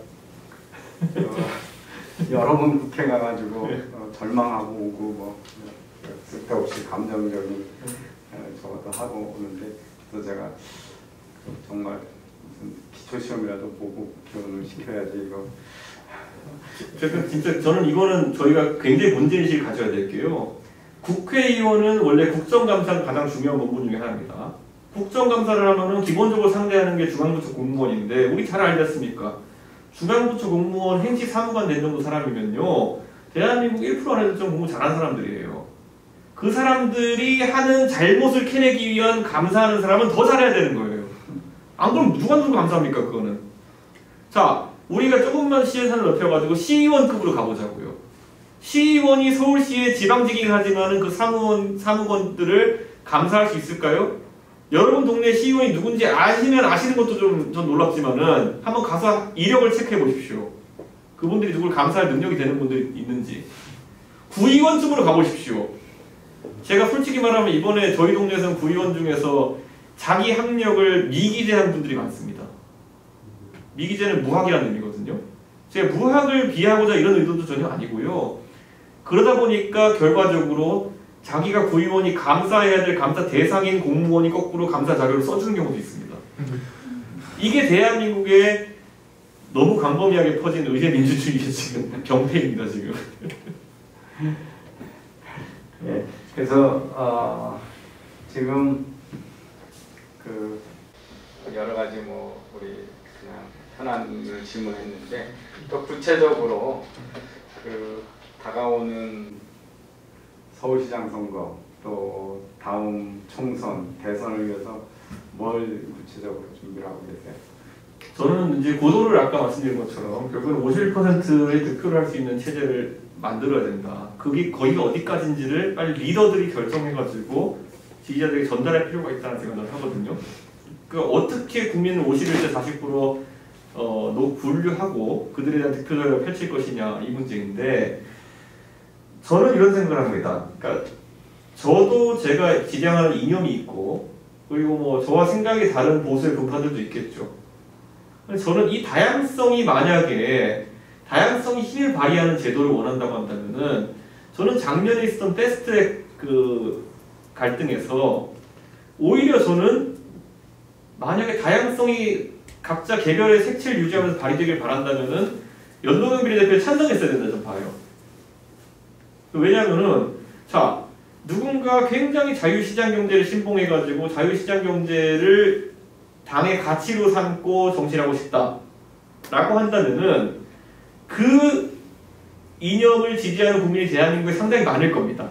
여러 번 국회 가가지고 절망하고 오고 뭐 쓸데없이 감정적인 저것도 하고 오는데, 그래서 제가 정말 무슨 기초시험이라도 보고 교훈을 시켜야지 이거. 진짜 저는 이거는 저희가 굉장히 문제인식을 가져야 될 게요. 국회의원은 원래 국정감사가 가장 중요한 본분 중에 하나입니다. 국정감사를 하면은 기본적으로 상대하는 게 중앙부처 공무원인데, 우리 잘 알지 않습니까? 중앙부처 공무원 행시 사무관 된 정도 사람이면요, 대한민국 1% 안에도 좀 공부 잘하는 사람들이에요. 그 사람들이 하는 잘못을 캐내기 위한 감사하는 사람은 더 잘해야 되는 거예요. 안 그러면 누가 누구 감사합니까, 그거는? 자, 우리가 조금만 시의산을 넓혀가지고 시의원급으로 가보자고요. 시의원이 서울시의 지방직이긴 하지만은 그 사무원들을 감사할 수 있을까요? 여러분 동네 시의원이 누군지 아시면 아시는 것도 좀 놀랍지만은 한번 가서 이력을 체크해 보십시오. 그분들이 누굴 감사할 능력이 되는 분들이 있는지. 구의원쯤으로 가보십시오. 제가 솔직히 말하면 이번에 저희 동네에서는 구의원 중에서 자기 학력을 미기재한 분들이 많습니다. 미기재는 무학이라는 의미거든요. 제가 무학을 비하하고자 이런 의도도 전혀 아니고요. 그러다 보니까 결과적으로 자기가 구의원이 감사해야 될 감사 대상인 공무원이 거꾸로 감사 자료를 써주는 경우도 있습니다. 이게 대한민국의 너무 광범위하게 퍼진 의회 민주주의의 지금 병폐입니다, 지금. 예, 그래서 지금 그 여러 가지 뭐 우리 그냥 현안을 질문했는데, 또 구체적으로 그 다가오는 서울시장 선거, 또 다음 총선, 대선을 위해서 뭘 구체적으로 준비를 하고 계세요? 저는 이제 고도를 아까 말씀드린 것처럼 결국은 51%의 득표를 할 수 있는 체제를 만들어야 된다. 그게 거기가 어디까지인지를 빨리 리더들이 결정해가지고 지지자들에게 전달할 필요가 있다는 생각을 하거든요. 그 어떻게 국민을 51대 40%로 분류하고 그들에 대한 득표전을 펼칠 것이냐, 이 문제인데, 저는 이런 생각을 합니다. 그러니까 저도 제가 지향하는 이념이 있고, 그리고 뭐 저와 생각이 다른 보수의 분파들도 있겠죠. 저는 이 다양성이 만약에 다양성이 힘을 발휘하는 제도를 원한다고 한다면은, 저는 작년에 있었던 패스트트랙 그 갈등에서 오히려 저는 만약에 다양성이 각자 개별의 색채를 유지하면서 발휘되길 바란다면은 연동형 비례대표에 찬성했어야 된다 좀 봐요. 왜냐면은 자, 누군가 굉장히 자유시장 경제를 신봉해가지고 자유시장 경제를 당의 가치로 삼고 정치를 하고 싶다 라고 한다면은 그 이념을 지지하는 국민이 대한민국에 상당히 많을 겁니다.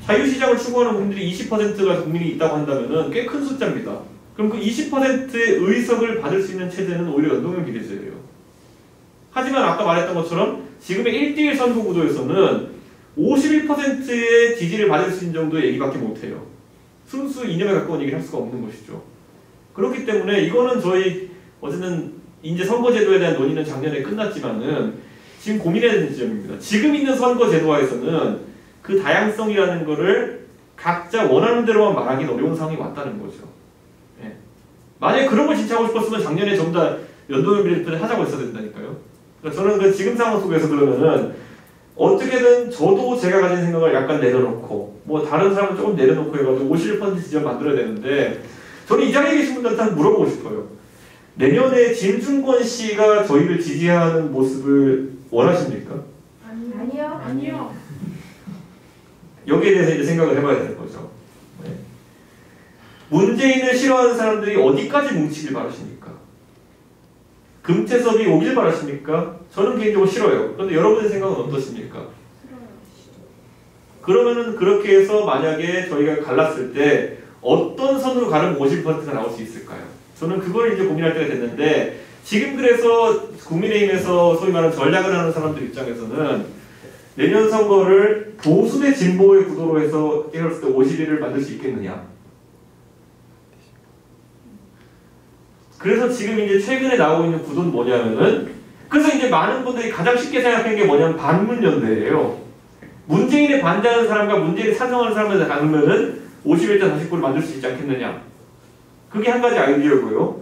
자유시장을 추구하는 국민들이 20%가 국민이 있다고 한다면은 꽤 큰 숫자입니다. 그럼 그 20%의 의석을 받을 수 있는 체제는 오히려 연동형 비례제예요. 하지만 아까 말했던 것처럼 지금의 1대1 선거 구도에서는 51%의 지지를 받을 수 있는 정도의 얘기밖에 못해요. 순수 이념에 가까운 얘기를 할 수가 없는 것이죠. 그렇기 때문에 이거는 저희 어쨌든 이제 선거제도에 대한 논의는 작년에 끝났지만은 지금 고민해야 되는 지점입니다. 지금 있는 선거제도화에서는 그 다양성이라는 거를 각자 원하는 대로만 말하기는 어려운 상황이 왔다는 거죠. 예. 만약에 그런 걸 진짜 하고 싶었으면 작년에 전부 다 연동형 비례대표를 하자고 했어야 된다니까요. 그러니까 저는 그 지금 상황 속에서 그러면은 어떻게든 저도 제가 가진 생각을 약간 내려놓고 뭐 다른 사람은 조금 내려놓고 해가지고 51% 지점 만들어야 되는데, 저는 이 자리에 계신 분들한테 한번 물어보고 싶어요. 내년에 진중권 씨가 저희를 지지하는 모습을 원하십니까? 아니요. 아니요. 여기에 대해서 이제 생각을 해봐야 되는 거죠. 네. 문재인을 싫어하는 사람들이 어디까지 뭉치길 바라십니까? 금태섭이 오길 바라십니까? 저는 개인적으로 싫어요. 그런데 여러분의 생각은 어떠십니까? 그러면은 그렇게 해서 만약에 저희가 갈랐을 때 어떤 선으로 가르면 50%가 나올 수 있을까요? 저는 그걸 이제 고민할 때가 됐는데, 지금 그래서 국민의힘에서 소위 말하는 전략을 하는 사람들 입장에서는 내년 선거를 보수 대 진보의 구도로 해서 해봤을 때 51을 만들 수 있겠느냐. 그래서 지금 이제 최근에 나오고 있는 구도는 뭐냐면은, 그래서 이제 많은 분들이 가장 쉽게 생각하는 게 뭐냐면 반문연대예요. 문재인에 반대하는 사람과 문재인에 찬성하는 사람을 나누면은 51대 49를 만들 수 있지 않겠느냐. 그게 한 가지 아이디어고요.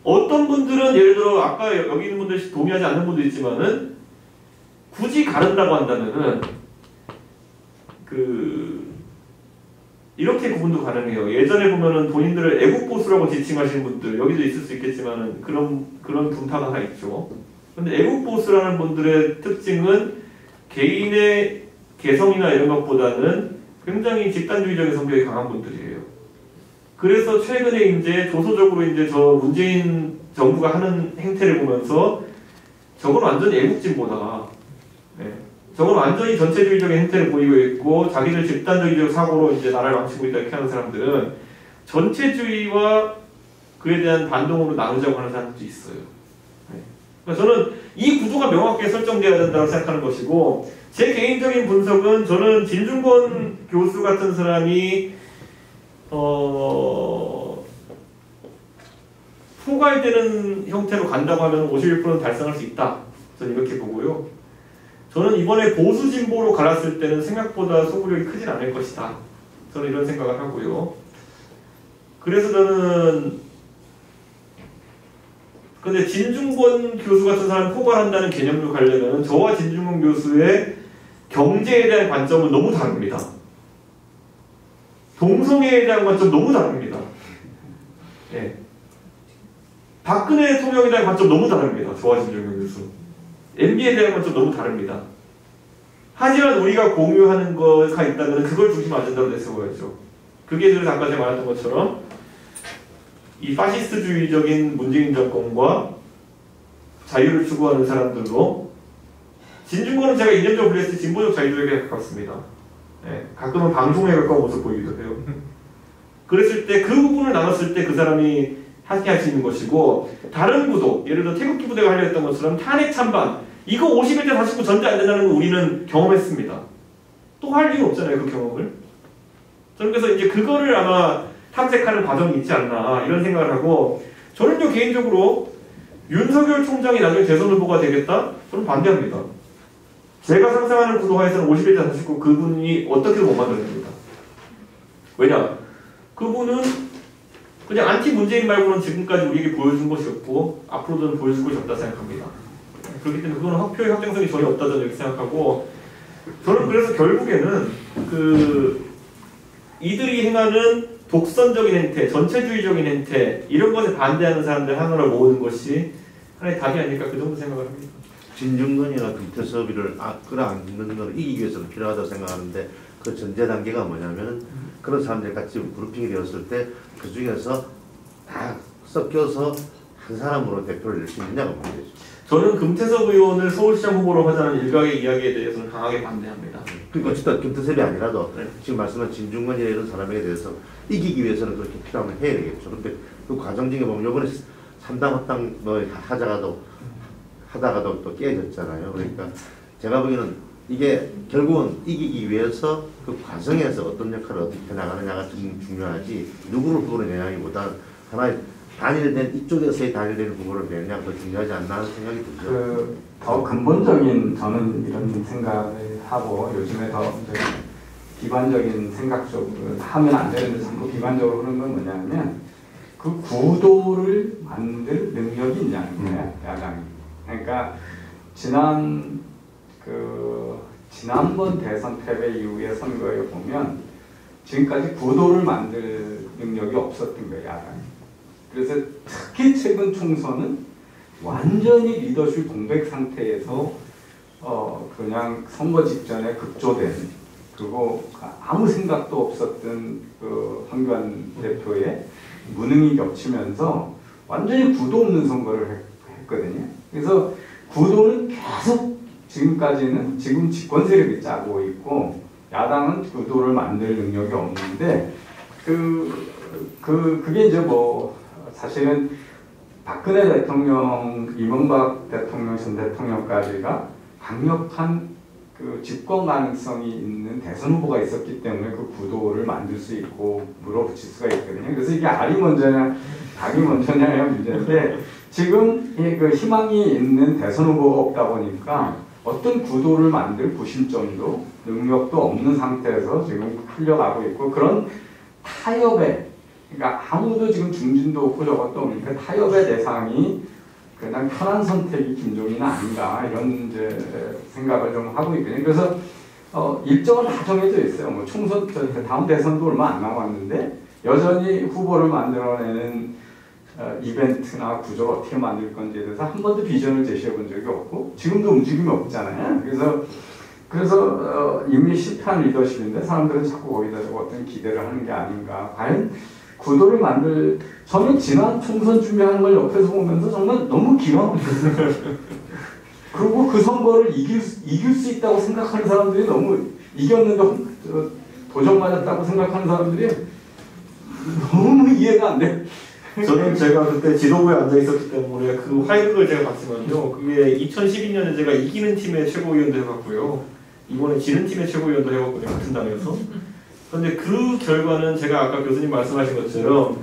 어떤 분들은 예를 들어 아까 여기 있는 분들 동의하지 않는 분도 있지만은 굳이 가른다고 한다면은 이렇게 구분도 가능해요. 예전에 보면은 본인들을 애국 보수라고 지칭하시는 분들 여기도 있을 수 있겠지만은 그런 분파가 하나 있죠. 근데 애국 보수라는 분들의 특징은 개인의 개성이나 이런 것보다는 굉장히 집단주의적인 성격이 강한 분들이에요. 그래서 최근에 이제 조소적으로 이제 저 문재인 정부가 하는 행태를 보면서 저건 완전히 애국진보다. 네. 저건 완전히 전체주의적인 행태를 보이고 있고 자기들 집단주의적 사고로 이제 나라를 망치고 있다 이렇게 하는 사람들은 전체주의와 그에 대한 반동으로 나누자고 하는 사람들도 있어요. 네. 그러니까 저는 이 구조가 명확하게 설정되어야 된다고 생각하는 것이고 제 개인적인 분석은 저는 진중권 교수 같은 사람이 포괄되는 형태로 간다고 하면 51%는 달성할 수 있다. 저는 이렇게 보고요. 저는 이번에 보수 진보로 갈랐을 때는 생각보다 소구력이 크진 않을 것이다. 저는 이런 생각을 하고요. 그래서 저는 근데 진중권 교수 같은 사람 포괄한다는 개념으로 가려면 저와 진중권 교수의 경제에 대한 관점은 너무 다릅니다. 동성애에 대한 관점 너무 다릅니다. 네. 박근혜 대통령에 대한 관점 너무 다릅니다. 저와 진중권 교수. MB에 대한 관점 너무 다릅니다. 하지만 우리가 공유하는 거가 있다면 그걸 중심 안 된다고 내세워야죠. 그게 그래서 아까 제가 말했던 것처럼 이 파시스트주의적인 문재인 정권과 자유를 추구하는 사람들로 진중권은 제가 이념적으로 분류했을 때 진보적 자유주의에 가깝습니다. 네, 가끔은 방송에 가까운 모습 보이기도 해요. 그랬을 때 그 부분을 나눴을 때 그 사람이 함께 할 수 있는 것이고 다른 구도, 예를 들어 태극기 부대가 하려 했던 것처럼 탄핵 찬반 이거 51대 49 전제 안 된다는 거 우리는 경험했습니다. 또 할 이유 없잖아요, 그 경험을. 저는 그래서 이제 그거를 아마 탐색하는 과정이 있지 않나 이런 생각을 하고 저는요 개인적으로 윤석열 총장이 나중에 대선 후보가 되겠다? 저는 반대합니다. 제가 상상하는 구도하에서는 51대 49 그분이 어떻게든 못 만들어냅니다. 왜냐? 그분은 그냥 안티 문재인 말고는 지금까지 우리에게 보여준 것이 없고 앞으로도 보여줄 것이 없다 생각합니다. 그렇기 때문에 그거는 확표의 확정성이 전혀 없다 저는 이렇게 생각하고 저는 그래서 결국에는 이들이 행하는 독선적인 행태, 전체주의적인 행태 이런 것에 반대하는 사람들 하나로 모으는 것이 하나의 답이 아닐까 그 정도 생각을 합니다. 진중권이나 김태섭이를 끌어안는 걸 이기기 위해서는 필요하다고 생각하는데 그 전제 단계가 뭐냐면 그런 사람들이 같이 그룹핑이 되었을 때 그 중에서 다 섞여서 한 사람으로 대표를 낼 수 있느냐가 문제죠. 저는 금태섭 의원을 서울시장 후보로 하자는 일각의 이야기에 대해서는 강하게 반대합니다. 그러니까 어쨌든 김태섭이 아니라도 네. 지금 말씀한 진중권이나 이런 사람에 대해서 이기기 위해서는 그렇게 필요하면 해야 되겠죠. 근데 그 과정 중에 보면 이번에 3당 합당 뭐 하다가도 또 깨졌잖아요. 그러니까 제가 보기에는 이게 결국은 이기기 위해서 그 과정에서 어떤 역할을 어떻게 나가느냐가 좀 중요하지 누구를 후보로 내냐기보다 하나의 단일된 이쪽에서의 단일된 후보를 내냐가 더 중요하지 않나 하는 생각이 들죠. 더 근본적인 저는 이런 생각을 하고 요즘에 더 비관적인 생각 쪽으로 하면 안 되는데 자꾸 비관적으로 하는 건 뭐냐면 그 구도를 만들 능력이 있냐는 거예요, 야당이. 그러니까 지난번 대선 패배 이후의 선거에 보면 지금까지 구도를 만들 능력이 없었던 거예요, 야당이. 그래서 특히 최근 총선은 완전히 리더십 공백 상태에서 그냥 선거 직전에 급조된 그리고 아무 생각도 없었던 그 황교안 대표의 무능이 겹치면서 완전히 구도 없는 선거를 했거든요. 그래서 구도는 계속 지금까지는 지금 집권 세력이 짜고 있고 야당은 구도를 만들 능력이 없는데 그게 이제 뭐 사실은 박근혜 대통령, 이명박 대통령, 전 대통령까지가 강력한 그 집권 가능성이 있는 대선 후보가 있었기 때문에 그 구도를 만들 수 있고 물어붙일 수가 있거든요. 그래서 이게 알이 먼저냐 닭이 먼저냐의 문제인데 지금 그 희망이 있는 대선 후보가 없다 보니까 어떤 구도를 만들 구심점도 능력도 없는 상태에서 지금 흘려가고 있고 그런 타협의 그러니까 아무도 지금 중진도 없고 저것도 없으니까 타협의 대상이 그냥 편한 선택이 김종인은 아닌가 이런 이제 생각을 좀 하고 있거든요. 그래서 일정은 다 정해져 있어요. 뭐 총선 다음 대선도 얼마 안 남았는데 여전히 후보를 만들어내는 이벤트나 구조를 어떻게 만들 건지에 대해서 한 번도 비전을 제시해 본 적이 없고 지금도 움직임이 없잖아요. 그래서 이미 실패한 리더십인데 사람들은 자꾸 거기다 어떤 기대를 하는 게 아닌가. 과연 구도를 저는 지난 총선 준비하는 걸 옆에서 보면서 정말 너무 기가 막혔어요. 그리고 그 선거를 이길 수 있다고 생각하는 사람들이 너무 이겼는데 도적 맞았다고 생각하는 사람들이 너무 이해가 안 돼. 저는 제가 그때 지도부에 앉아 있었기 때문에 그 화이트를 제가 봤지만요. 그게 2012년에 제가 이기는 팀의 최고위원도 해봤고요. 이번에 지는 팀의 최고위원도 해봤거든요. 같은 당에서. 그런데 그 결과는 제가 아까 교수님 말씀하신 것처럼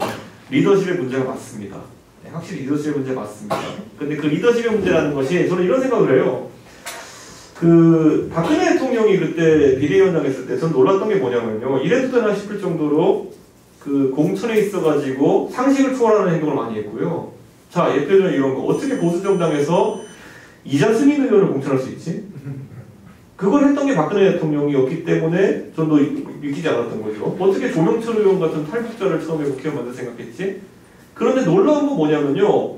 리더십의 문제가 맞습니다. 네, 확실히 리더십의 문제가 맞습니다. 근데 그 리더십의 문제라는 것이 저는 이런 생각을 해요. 그 박근혜 대통령이 그때 비대위원장 했을 때 전 놀랐던 게 뭐냐면요. 이래도 되나 싶을 정도로 그 공천에 있어가지고 상식을 초월하는 행동을 많이 했고요. 자, 예를 들면 이런 거. 어떻게 보수정당에서 이자스민 의원을 공천할 수 있지? 그걸 했던 게 박근혜 대통령이었기 때문에 전 더 믿기지 않았던 거죠. 어떻게 조명철 의원 같은 탈북자를 처음에 국회의원 만들 생각했지? 그런데 놀라운 건 뭐냐면요.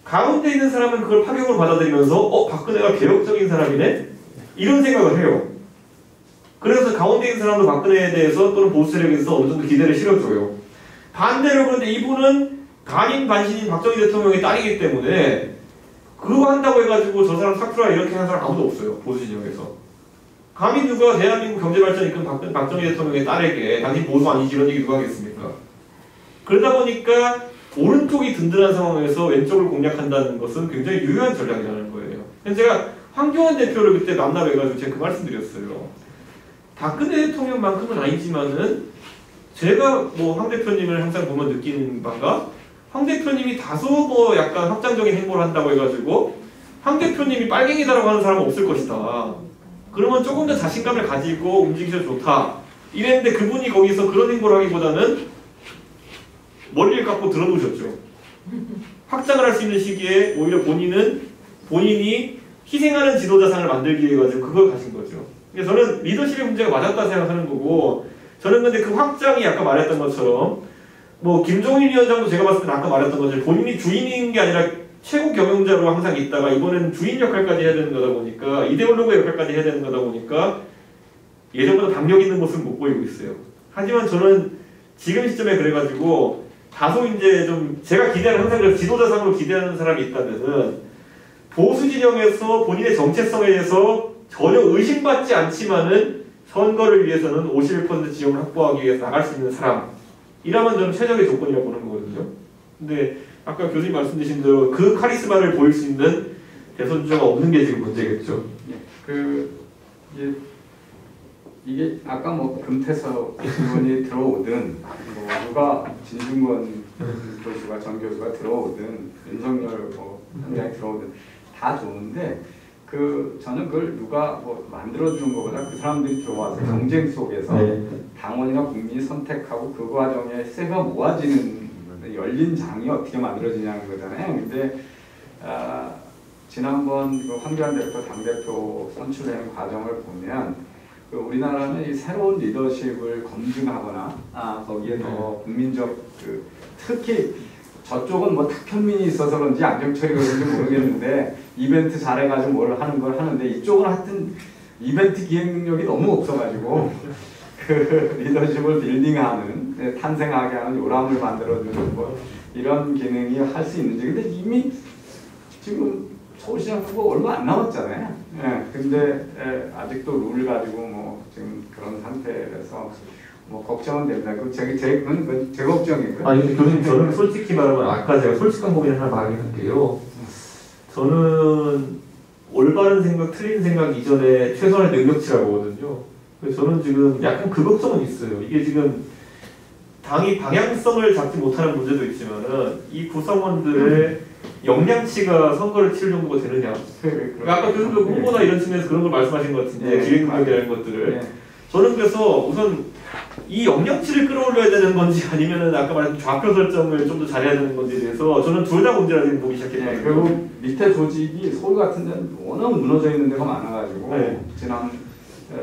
가운데 있는 사람은 그걸 파격을 받아들이면서 박근혜가 개혁적인 사람이네? 이런 생각을 해요. 그래서 가운데 있는 사람도 박근혜에 대해서 또는 보수 세력에 대해서 어느 정도 기대를 실어줘요. 반대로 그런데 이분은 간인 반신인 박정희 대통령의 딸이기 때문에 그거 한다고 해가지고 저 사람 사쿠라 이렇게 하는 사람 아무도 없어요. 보수 진영에서. 감히 누가 대한민국 경제발전 이끈 박정희 대통령의 딸에게 당신 보수 아니지 이런 얘기 누가 하겠습니까? 그러다 보니까 오른쪽이 든든한 상황에서 왼쪽을 공략한다는 것은 굉장히 유효한 전략이라는 거예요. 그래서 제가 황교안 대표를 그때 만나뵈가지고 제가 그 말씀 드렸어요. 박근혜 대통령만큼은 아니지만은 제가 뭐 황 대표님을 항상 보면 느끼는 바가 황 대표님이 다소 뭐 약간 확장적인 행보를 한다고 해가지고 황 대표님이 빨갱이다라고 하는 사람은 없을 것이다. 그러면 조금 더 자신감을 가지고 움직이셔도 좋다. 이랬는데 그분이 거기서 그런 행보를 하기보다는 머리를 깎고 들어놓으셨죠. 확장을 할 수 있는 시기에 오히려 본인이 희생하는 지도자상을 만들기 위해 가지고 그걸 가진 거죠. 그래서 저는 리더십의 문제가 맞았다 생각하는 거고, 저는 근데 그 확장이 아까 말했던 것처럼 뭐 김종인 위원장도 제가 봤을 때는 아까 말했던 것처럼 본인이 주인인 게 아니라 최고 경영자로 항상 있다가 이번에는 주인 역할까지 해야 되는 거다 보니까 이데올로그 역할까지 해야 되는 거다 보니까 예전보다 담력 있는 모습은 못 보이고 있어요. 하지만 저는 지금 시점에 그래가지고 다소 이제 좀 제가 기대하는 항상 그래서 지도자상으로 기대하는 사람이 있다면은 보수 진영에서 본인의 정체성에 대해서 전혀 의심받지 않지만은 선거를 위해서는 51% 지형을 확보하기 위해서 나갈 수 있는 사람이라면 저는 최적의 조건이라고 보는 거거든요. 근데 아까 교수님 말씀드린 대로 그 카리스마를 보일 수 있는 대선 주자가 없는 게 지금 문제겠죠. 이게 아까 뭐 금태섭 의원이 들어오든 뭐 누가 진중권 교수가 전 교수가 들어오든 윤석열 원장이 들어오든 다 좋은데 저는 그걸 누가 뭐 만들어주는 것보다 그 사람들이 들어와서 경쟁 속에서 당원이나 국민이 선택하고 그 과정에 쇠가 모아지는 열린 장이 어떻게 만들어지냐는 거잖아요. 근데 지난번 그 황교안 대표 당대표 선출되는 과정을 보면 우리나라는 이 새로운 리더십을 검증하거나 거기에 더 국민적 특히 저쪽은 뭐 탁편민이 있어서 그런지 안정철이 그런지 모르겠는데 이벤트 잘해가지고 뭘 하는 걸 하는데 이쪽은 하여튼 이벤트 기획 능력이 너무 없어가지고 그 리더십을 빌딩하는 탄생하게 하는 요람을 만들어주는 뭐 이런 기능이 할 수 있는지. 근데 이미 지금 서울시장 후보 얼마 안 남았잖아요. 근데 아직도 룰을 가지고 뭐 지금 그런 상태라서 뭐 걱정은 됩니다. 그건 제 걱정이고요. 아니 근데 교수님 저는 솔직히 말하면 아까 제가 솔직한 고민을 하나 말할게요. 저는 올바른 생각, 틀린 생각 이전에 최선의 능력치라고 보거든요. 그래서 저는 지금 약간 그 걱정은 있어요. 이게 지금 당이 방향성을 잡지 못하는 문제도 있지만은 이 구성원들의 역량치가 선거를 치를 정도가 되느냐. 아까 교수님 후보나 이런 측면에서 그런 걸 말씀하신 것 같은데 기획능력이라는 것들을. 저는 그래서 우선 이 역량치를 끌어올려야 되는 건지 아니면은 아까 말한 좌표 설정을 좀 더 잘해야 되는 건지에 대해서 저는 둘 다 문제라고 보기 시작했거든요. 그리고 밑에 조직이 서울 같은 데는 워낙 무너져 있는 데가 많아가지고 지난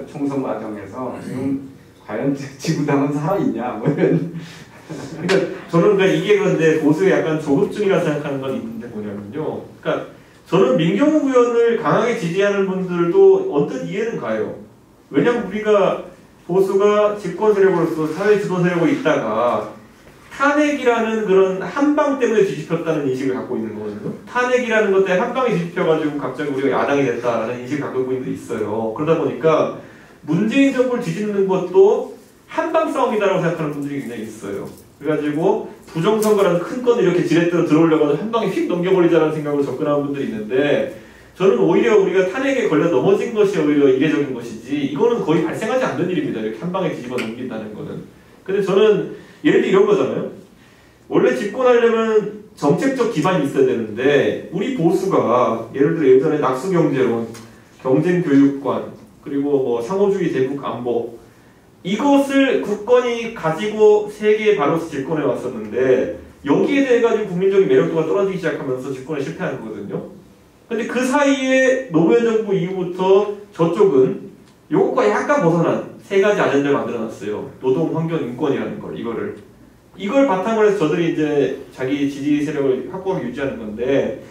총선 과정에서 지금 과연 지구당은 살아있냐 뭐 이런. 그러니까 저는 이게 근데 보수의 약간 조급증이라 생각하는 건 있는데 뭐냐면요. 그러니까 저는 민경욱 의원을 강하게 지지하는 분들도 언뜻 이해는 가요. 왜냐면 우리가 보수가 집권 세력으로서 사회 주도 세력으로 있다가 탄핵이라는 그런 한방 때문에 뒤집혔다는 인식을 갖고 있는 거거든요. 탄핵이라는 것 때문에 한방에 뒤집혀가지고 갑자기 우리가 야당이 됐다라는 인식을 갖고 있는 분들이 있어요. 그러다 보니까 문재인 정부를 뒤집는 것도 한방 싸움이다라고 생각하는 분들이 굉장히 있어요. 그래가지고 부정선거라는 큰 건을 이렇게 지렛대로 들어오려고 하면 한 방에 휙 넘겨버리자라는 생각으로 접근하는 분들이 있는데 저는 오히려 우리가 탄핵에 걸려 넘어진 것이 오히려 이례적인 것이지 이거는 거의 발생하지 않는 일입니다. 이렇게 한 방에 뒤집어 넘긴다는 거는. 근데 저는 예를 들어 이런 거잖아요. 원래 집권하려면 정책적 기반이 있어야 되는데 우리 보수가 예를 들어 예전에 낙수경제론, 경쟁교육관, 그리고 뭐 상호주의 대북 안보 이것을 국권이 가지고 세계에 바로서 집권해 왔었는데 여기에 대해 가지고 국민적인 매력도가 떨어지기 시작하면서 집권에 실패한 거거든요. 근데 그 사이에 노무현 정부 이후부터 저쪽은 요것과 약간 벗어난 세 가지 아젠다를 만들어놨어요. 노동, 환경, 인권이라는 걸 이걸 바탕으로 해서 저들이 이제 자기 지지 세력을 확고하게 유지하는 건데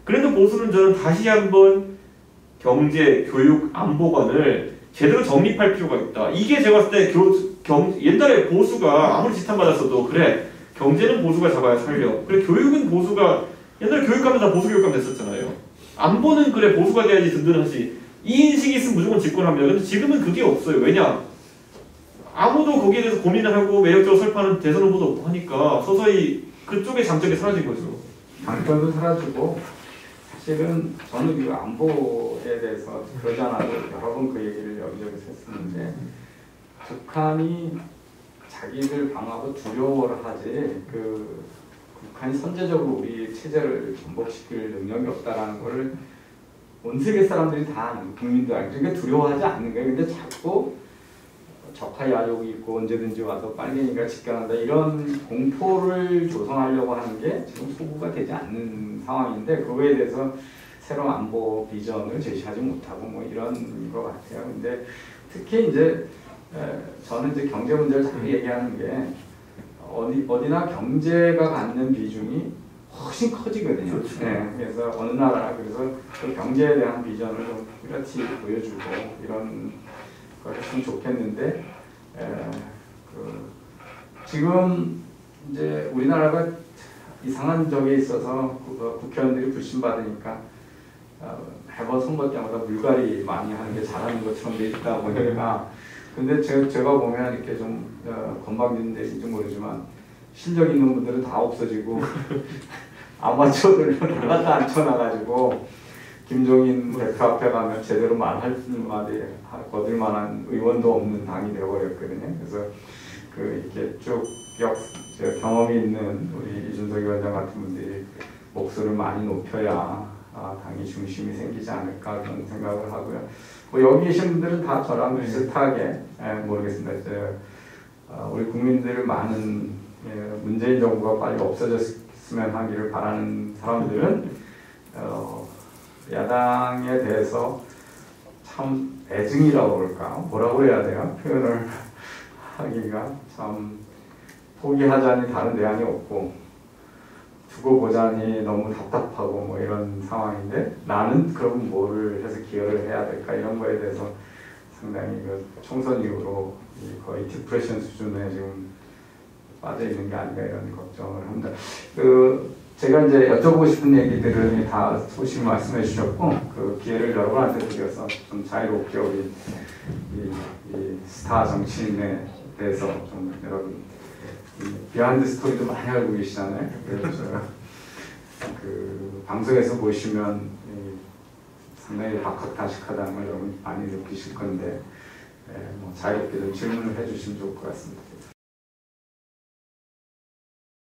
그래도 보수는 저는 다시 한번 경제, 교육, 안보관을 제대로 정립할 필요가 있다. 이게 제가 봤을 때 옛날에 보수가 아무리 지탄받았어도 그래 경제는 보수가 잡아야 살려. 그래 교육은 보수가 옛날에 교육감은 다 보수 교육감 됐었잖아요. 안보는 그래 보수가 돼야지 든든하지. 이 인식이 있으면 무조건 집권합니다. 근데 지금은 그게 없어요. 왜냐? 아무도 거기에 대해서 고민을 하고 매력적으로 설파하는 대선 후보도 없고 하니까 서서히 그쪽의 장점이 사라진 거죠. 장점도 사라지고 사실은 저는 이 안보에 대해서 그러지 않아도 여러 번 그 얘기를 여기저기서 했었는데 북한이 자기들 방어하고 두려워를 하지 북한이 선제적으로 우리 체제를 전복시킬 능력이 없다라는 거를 온 세계 사람들이 다 아는 국민들 알고 그러니까 두려워하지 않는 거예요. 근데 자꾸 적화 야욕이 있고 언제든지 와서 빨갱이가 집권한다 이런 공포를 조성하려고 하는 게 지금 소구가 되지 않는 상황인데 그거에 대해서 새로운 안보 비전을 제시하지 못하고 뭐 이런 것 같아요. 근데 특히 이제 저는 이제 경제 문제를 자꾸 얘기하는 게 어디나 경제가 갖는 비중이 훨씬 커지거든요. 그렇죠. 네, 그래서 어느 나라 그래서 그 경제에 대한 비전을 좀 뚜렷이 보여주고 이런 걸 했으면 좋겠는데 지금 이제 우리나라가 이상한 적에 있어서 국회의원들이 불신받으니까 매번 선거 때마다 물갈이 많이 하는 게 잘하는 것처럼 돼 있다 보니까 근데 제가 보면 이렇게 좀 건방진 데인지 모르지만 실력 있는 분들은 다 없어지고 아마추어들로 나갔다 앉혀놔가지고 김종인 대표 앞에 가면 제대로 말할 마디 거들 만한 의원도 없는 당이 되어버렸거든요. 그래서 이렇게 쭉 경험이 있는 우리 이준석 위원장 같은 분들이 목소리를 많이 높여야 당이 중심이 생기지 않을까 그런 생각을 하고요. 뭐 여기 계신 분들은 다 저랑 비슷하게 모르겠습니다. 우리 국민들 많은 문재인 정부가 빨리 없어졌으면 하기를 바라는 사람들은 야당에 대해서 참 애증이라고 그럴까 뭐라고 해야 돼요? 표현을 하기가 참 포기하자니 다른 대안이 없고 두고 보자니 너무 답답하고 뭐 이런 상황인데 나는 그럼 뭐를 해서 기여를 해야 될까 이런 거에 대해서 상당히 총선 이후로 거의 디프레션 수준에 지금 빠져 있는 게 아닌가 이런 걱정을 합니다. 제가 이제 여쭤보고 싶은 얘기들을 다 소식 말씀해 주셨고 그 기회를 여러분한테 드려서 좀 자유롭게 우리 이 스타 정치인에 대해서 좀 여러분 비하인드 스토리도 많이 알고 계시잖아요. 그래서 그 방송에서 보시면 상당히 박학다식하다는 걸 여러분 많이 느끼실 건데 뭐 자유롭게 좀 질문을 해주시면 좋을 것 같습니다.